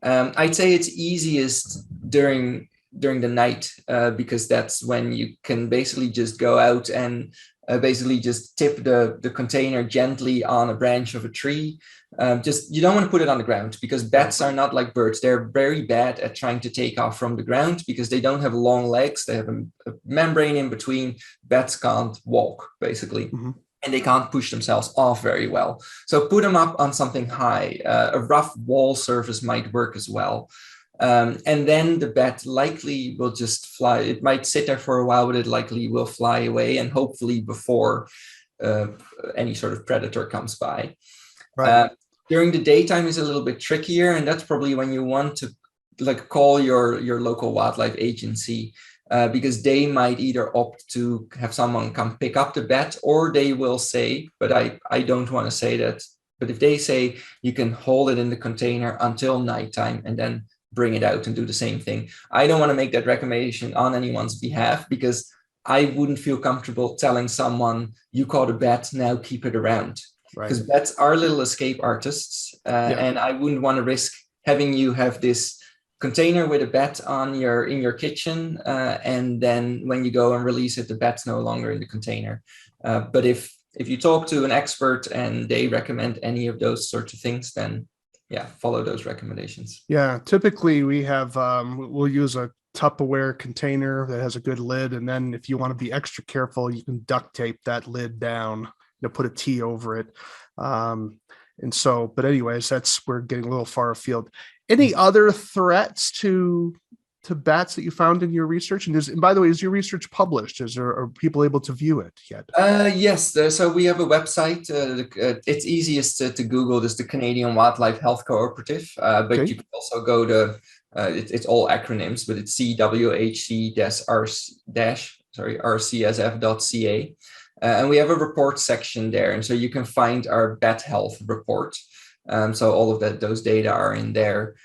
I'd say it's easiest during the night, because that's when you can basically just go out and basically just tip the container gently on a branch of a tree. You don't want to put it on the ground, because bats are not like birds. They're very bad at trying to take off from the ground, because they don't have long legs. They have a membrane in between. Bats can't walk, basically. And they can't push themselves off very well. So put them up on something high. A rough wall surface might work as well. And then the bat likely will just fly. It might sit there for a while, but it likely will fly away, and hopefully before any sort of predator comes by. During the daytime is a little bit trickier, and that's probably when you want to like call your local wildlife agency, because they might either opt to have someone come pick up the bat, or they will say, but I don't want to say that, but if they say you can hold it in the container until nighttime and then bring it out and do the same thing, I don't want to make that recommendation on anyone's behalf, because I wouldn't feel comfortable telling someone, you caught a bat, now keep it around. Because bats are little escape artists, and I wouldn't want to risk having you have this container with a bat in your kitchen, and then when you go and release it, the bat's no longer in the container. But if you talk to an expert and they recommend any of those sorts of things, then follow those recommendations. Yeah, typically we have we'll use a Tupperware container that has a good lid, and then if you want to be extra careful, you can duct tape that lid down, put a T over it. And so, but anyways, we're getting a little far afield. Any other threats to bats that you found in your research? And by the way, is your research published? Are people able to view it yet? Yes. So we have a website. It's easiest to Google. There's the Canadian Wildlife Health Cooperative, but you can also go to, it's all acronyms, but it's CWHC-RCSF.ca. And we have a report section there. And so you can find our bat health report. So all of those data are in there.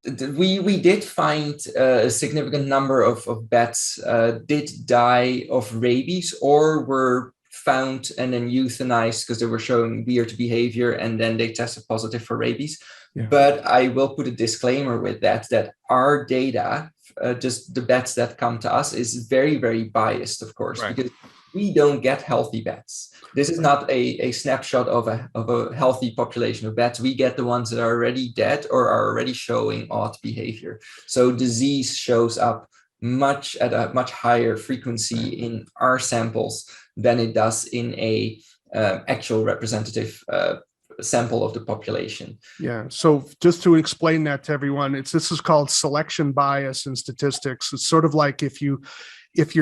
We did find a significant number of bats did die of rabies, or were found and then euthanized because they were showing weird behavior, and then they tested positive for rabies. Yeah. But I will put a disclaimer with that our data, just the bats that come to us, is very, very biased, of course, because we don't get healthy bats. This is not a snapshot of a healthy population of bats. We get the ones that are already dead or are already showing odd behavior. So disease shows up at a much higher frequency in our samples than it does in a actual representative sample of the population. Yeah. So just to explain that to everyone, this is called selection bias in statistics. It's sort of like if you're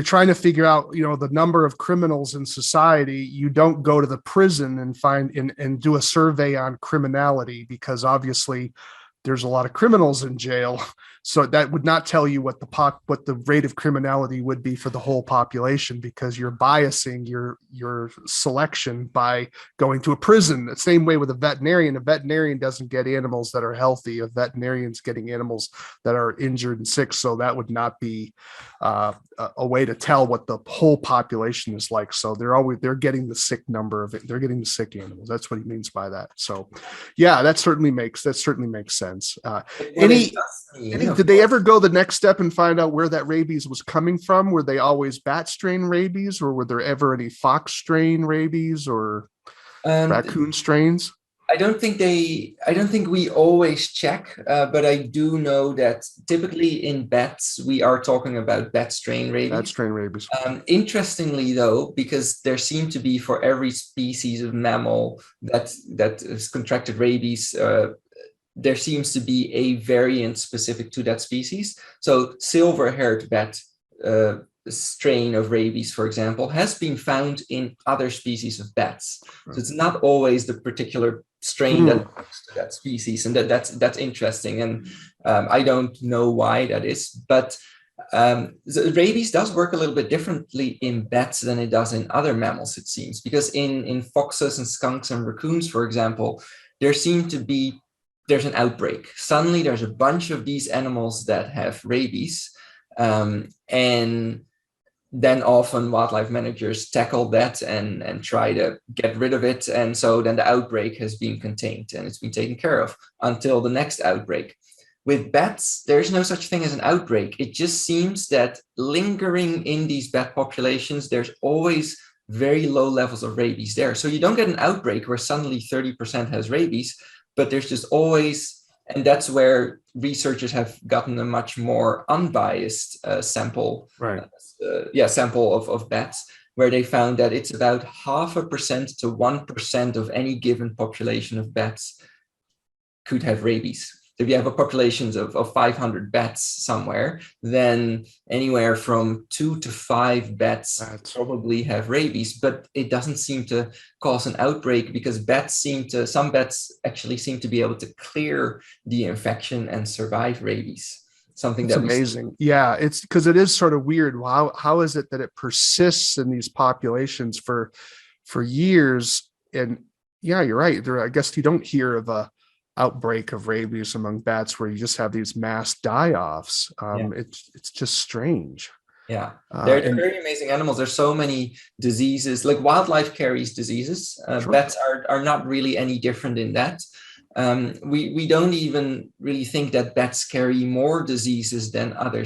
trying to figure out, the number of criminals in society, you don't go to the prison and find and do a survey on criminality, because obviously there's a lot of criminals in jail. So that would not tell you what the rate of criminality would be for the whole population, because you're biasing your selection by going to a prison. The same way with a veterinarian. A veterinarian doesn't get animals that are healthy. A veterinarian's getting animals that are injured and sick. So that would not be a way to tell what the whole population is like. So they're getting the sick number of it. They're getting the sick animals. That's what he means by that. So yeah, that certainly makes sense. Did they ever go the next step and find out where that rabies was coming from? Were they always bat strain rabies, or were there ever any fox strain rabies or raccoon strains? I don't think we always check, but I do know that typically in bats, we are talking about bat strain rabies. Bat strain rabies. Interestingly, though, because there seem to be, for every species of mammal that has contracted rabies, there seems to be a variant specific to that species. So silver-haired bat strain of rabies, for example, has been found in other species of bats. Right. So it's not always the particular strain that belongs to that species, and that's interesting. And I don't know why that is, but rabies does work a little bit differently in bats than it does in other mammals, it seems, because in foxes and skunks and raccoons, for example, there's an outbreak. Suddenly there's a bunch of these animals that have rabies, and then often wildlife managers tackle that and try to get rid of it. And so then the outbreak has been contained and it's been taken care of until the next outbreak. With bats, there's no such thing as an outbreak. It just seems that lingering in these bat populations, there's always very low levels of rabies there. So you don't get an outbreak where suddenly 30% has rabies, but there's just always, and that's where researchers have gotten a much more unbiased sample, sample of bats, where they found that it's about 0.5% to 1% of any given population of bats could have rabies. if you have a population of 500 bats somewhere, then anywhere from 2 to 5 bats probably have rabies, but it doesn't seem to cause an outbreak because some bats actually seem to be able to clear the infection and survive rabies. Something that's amazing. Yeah, it's because it is sort of weird. How is it that it persists in these populations for years? And yeah, you're right. I guess you don't hear of a outbreak of rabies among bats where you just have these mass die-offs. It's just strange. Yeah, they're very amazing animals. There's so many diseases. Like wildlife carries diseases. Sure. Bats are not really any different in that. We don't even really think that bats carry more diseases than other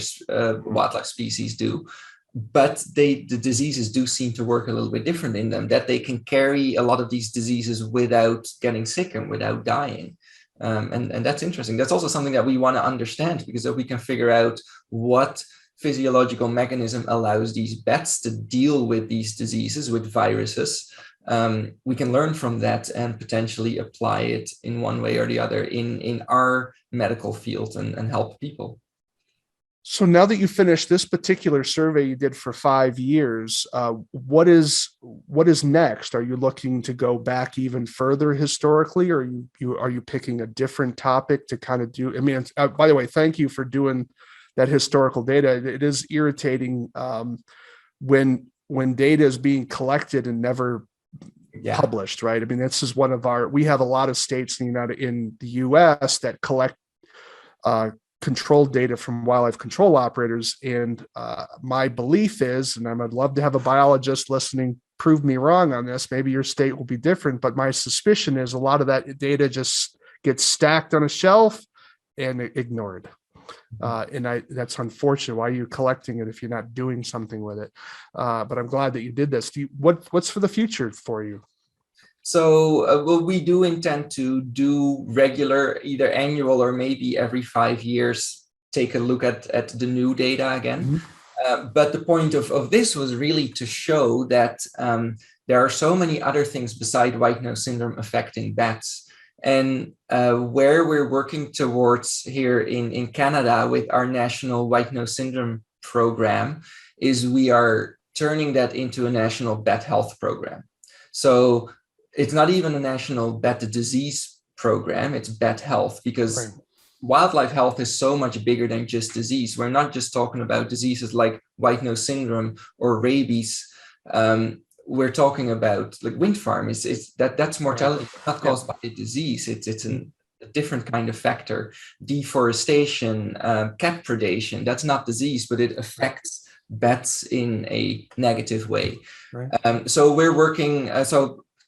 wildlife species do. But the diseases do seem to work a little bit different in them, that they can carry a lot of these diseases without getting sick and without dying. And that's interesting. That's also something that we want to understand, because if we can figure out what physiological mechanism allows these bats to deal with these diseases, with viruses, we can learn from that and potentially apply it in one way or the other in our medical field and help people. So now that you finished this particular survey you did for 5 years, what is next? Are you looking to go back even further historically, or are you picking a different topic to kind of do? I mean, by the way, thank you for doing that historical data. It is irritating when data is being collected and never published, right? I mean, this is we have a lot of states in the US that collect controlled data from wildlife control operators. And my belief is, and I'd love to have a biologist listening prove me wrong on this, maybe your state will be different, but my suspicion is a lot of that data just gets stacked on a shelf and ignored. That's unfortunate. Why are you collecting it if you're not doing something with it? But I'm glad that you did this. What's for the future for you? So we do intend to do regular, either annual or maybe every 5 years, take a look at the new data again. Mm-hmm. But the point of this was really to show that there are so many other things beside white nose syndrome affecting bats. And where we're working towards here in Canada with our national white nose syndrome program is we are turning that into a national bat health program. So it's not even a national bat disease program, it's bat health, because wildlife health is so much bigger than just disease. We're not just talking about diseases like white nose syndrome or rabies. We're talking about like wind farm. That's mortality, not caused by a disease. It's a different kind of factor. Deforestation, cat predation, that's not disease, but it affects bats in a negative way. Right. So we're working,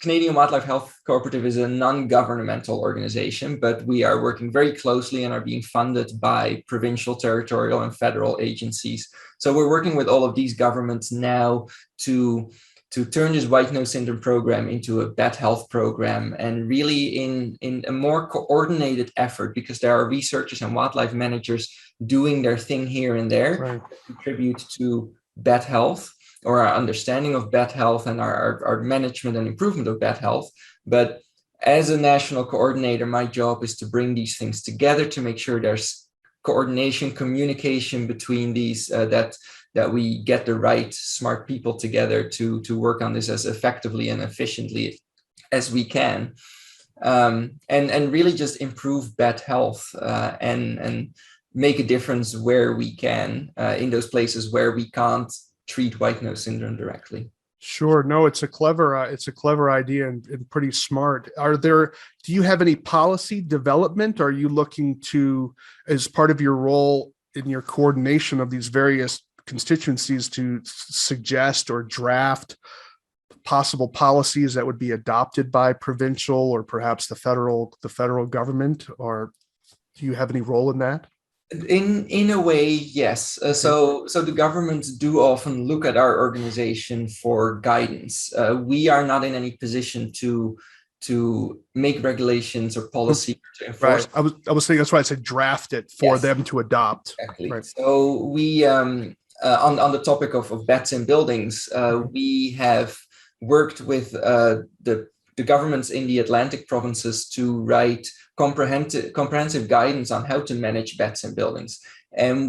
Canadian Wildlife Health Cooperative is a non-governmental organization, but we are working very closely and are being funded by provincial, territorial, and federal agencies. So we're working with all of these governments now to turn this white nose syndrome program into a bat health program, and really in a more coordinated effort, because there are researchers and wildlife managers doing their thing here and there to contribute to bat health, or our understanding of bat health and our management and improvement of bat health. But as a national coordinator, my job is to bring these things together to make sure there's coordination, communication between these, that we get the right smart people together to work on this as effectively and efficiently as we can. And really just improve bat health and make a difference where we can, in those places where we can't treat white nose syndrome directly. Sure. No, it's a clever idea and pretty smart. Do you have any policy development? Are you looking to, as part of your role in your coordination of these various constituencies, to suggest or draft possible policies that would be adopted by provincial or perhaps the federal government? Or do you have any role in that? In a way, yes. So the governments do often look at our organization for guidance. We are not in any position to make regulations or policy to enforce. Right. I was thinking that's why I said draft it for them to adopt. Exactly. Right. So we on the topic of bats in buildings, we have worked with the the governments in the Atlantic provinces to write comprehensive guidance on how to manage bats in buildings. And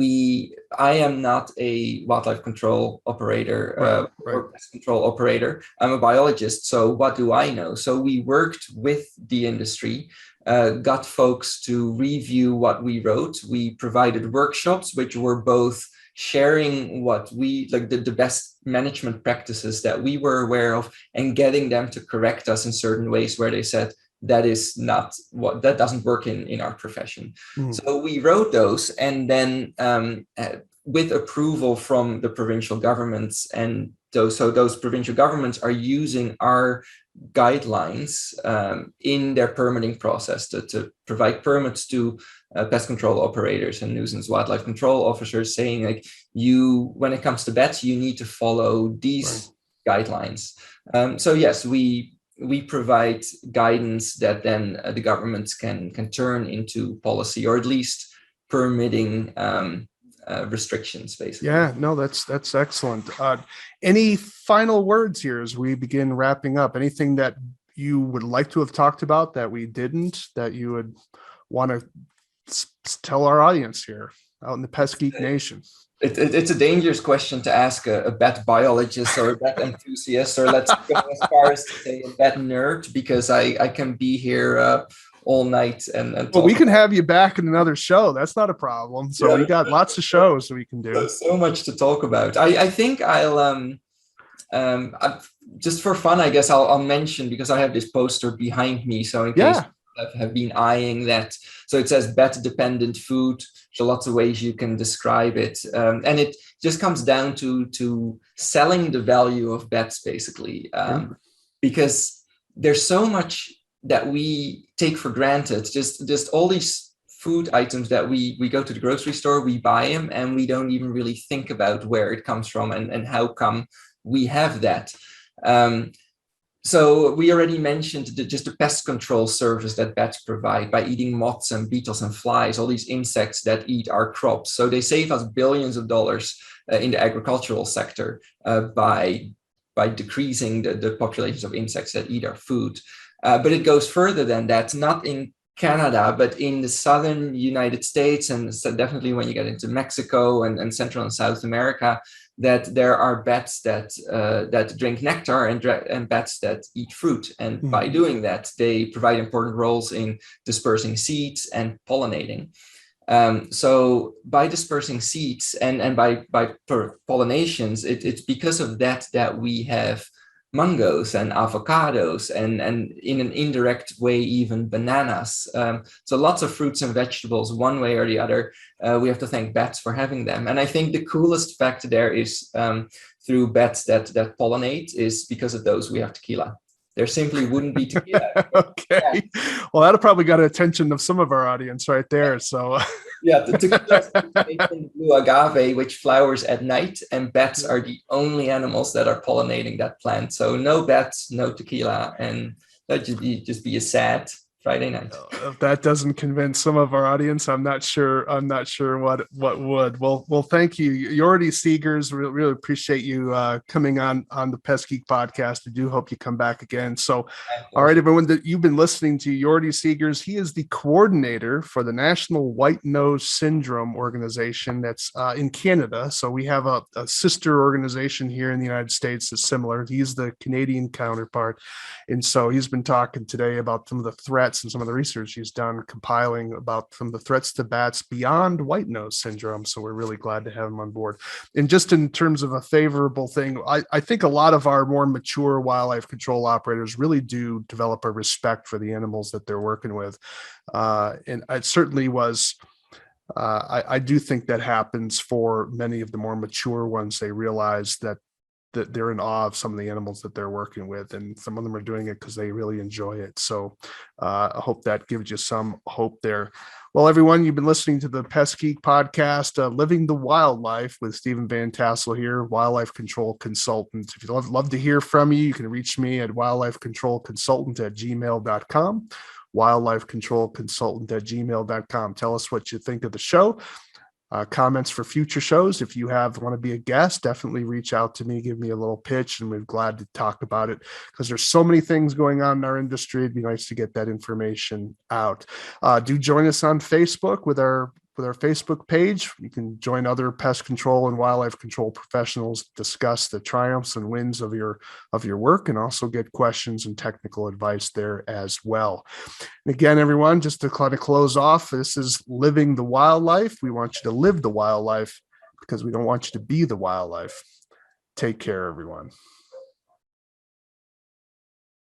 I am not a wildlife control operator or pest control operator. I'm a biologist. So what do I know? So we worked with the industry, got folks to review what we wrote. We provided workshops, which were both sharing what we like the best management practices that we were aware of, and getting them to correct us in certain ways where they said, that doesn't work in our profession. So we wrote those, and then with approval from the provincial governments, and those provincial governments are using our guidelines in their permitting process to provide permits to pest control operators and nuisance wildlife control officers, saying like, when it comes to bats, you need to follow these guidelines. So yes, we provide guidance that then the governments can turn into policy, or at least permitting restrictions, basically. Yeah, no, that's excellent. Any final words here as we begin wrapping up? Anything that you would like to have talked about that we didn't, that you would want to tell our audience here out in the Pestgeek Nation? It's a dangerous question to ask a bat biologist or a bat enthusiast, or let's go as far as to say a bat nerd, because I can be here all night and well, we can have you back in another show. That's not a problem. So we got lots of shows we can do. So much to talk about. I think I'll just for fun, I guess I'll mention, because I have this poster behind me. So in case have been eyeing that. So it says bat dependent food. There's lots of ways you can describe it. And it just comes down to selling the value of bats, basically, because there's so much that we take for granted. Just all these food items that we go to the grocery store, we buy them, and we don't even really think about where it comes from and how come we have that. So we already mentioned just the pest control service that bats provide by eating moths and beetles and flies, all these insects that eat our crops. So they save us billions of dollars in the agricultural sector by decreasing the populations of insects that eat our food. But it goes further than that, not in Canada, but in the southern United States, and so definitely when you get into Mexico and Central and South America, that there are bats that drink nectar and bats that eat fruit. And by doing that, they provide important roles in dispersing seeds and pollinating. So by dispersing seeds and by pollinations, it's because of that we have mangoes and avocados and in an indirect way, even bananas. So lots of fruits and vegetables, one way or the other, we have to thank bats for having them. And I think the coolest fact there is through bats that pollinate is because of those we have tequila. There simply wouldn't be tequila. Okay. Well, that'll probably got attention of some of our audience right there. So yeah, the tequila is from blue agave, which flowers at night, and bats are the only animals that are pollinating that plant. So no bats, no tequila, and that'd just be a sad Friday night. If that doesn't convince some of our audience, I'm not sure what would. Well, thank you, Jordi Segers. Really appreciate you coming on the Pestgeek podcast. I do hope you come back again. So, all right, everyone, that you've been listening to Jordi Segers. He is the coordinator for the National White Nose Syndrome organization that's in Canada. So we have a sister organization here in the United States that's similar. He's the Canadian counterpart, and so he's been talking today about some of the threats and some of the research he's done compiling about some of the threats to bats beyond white nose syndrome. So we're really glad to have him on board. And just in terms of a favorable thing, I think a lot of our more mature wildlife control operators really do develop a respect for the animals that they're working with. And it certainly was, I do think that happens for many of the more mature ones. They realize that they're in awe of some of the animals that they're working with, and some of them are doing it because they really enjoy it. So I hope that gives you some hope there. Well, everyone, you've been listening to the Pestgeek podcast, Living the Wildlife with Stephen Vantassel here, wildlife control consultant. If you'd love to hear from you, you can reach me at wildlifecontrolconsultant@gmail.com, wildlifecontrolconsultant@gmail.com. Tell us what you think of the show. comments for future shows. If you want to be a guest, definitely reach out to me, give me a little pitch, and we're glad to talk about it because there's so many things going on in our industry. It'd be nice to get that information out. Do join us on Facebook with our Facebook page. You can join other pest control and wildlife control professionals, discuss the triumphs and wins of your work, and also get questions and technical advice there as well. And again, everyone, just to kind of close off, this is Living the Wildlife. We want you to live the wildlife because we don't want you to be the wildlife. Take care, everyone.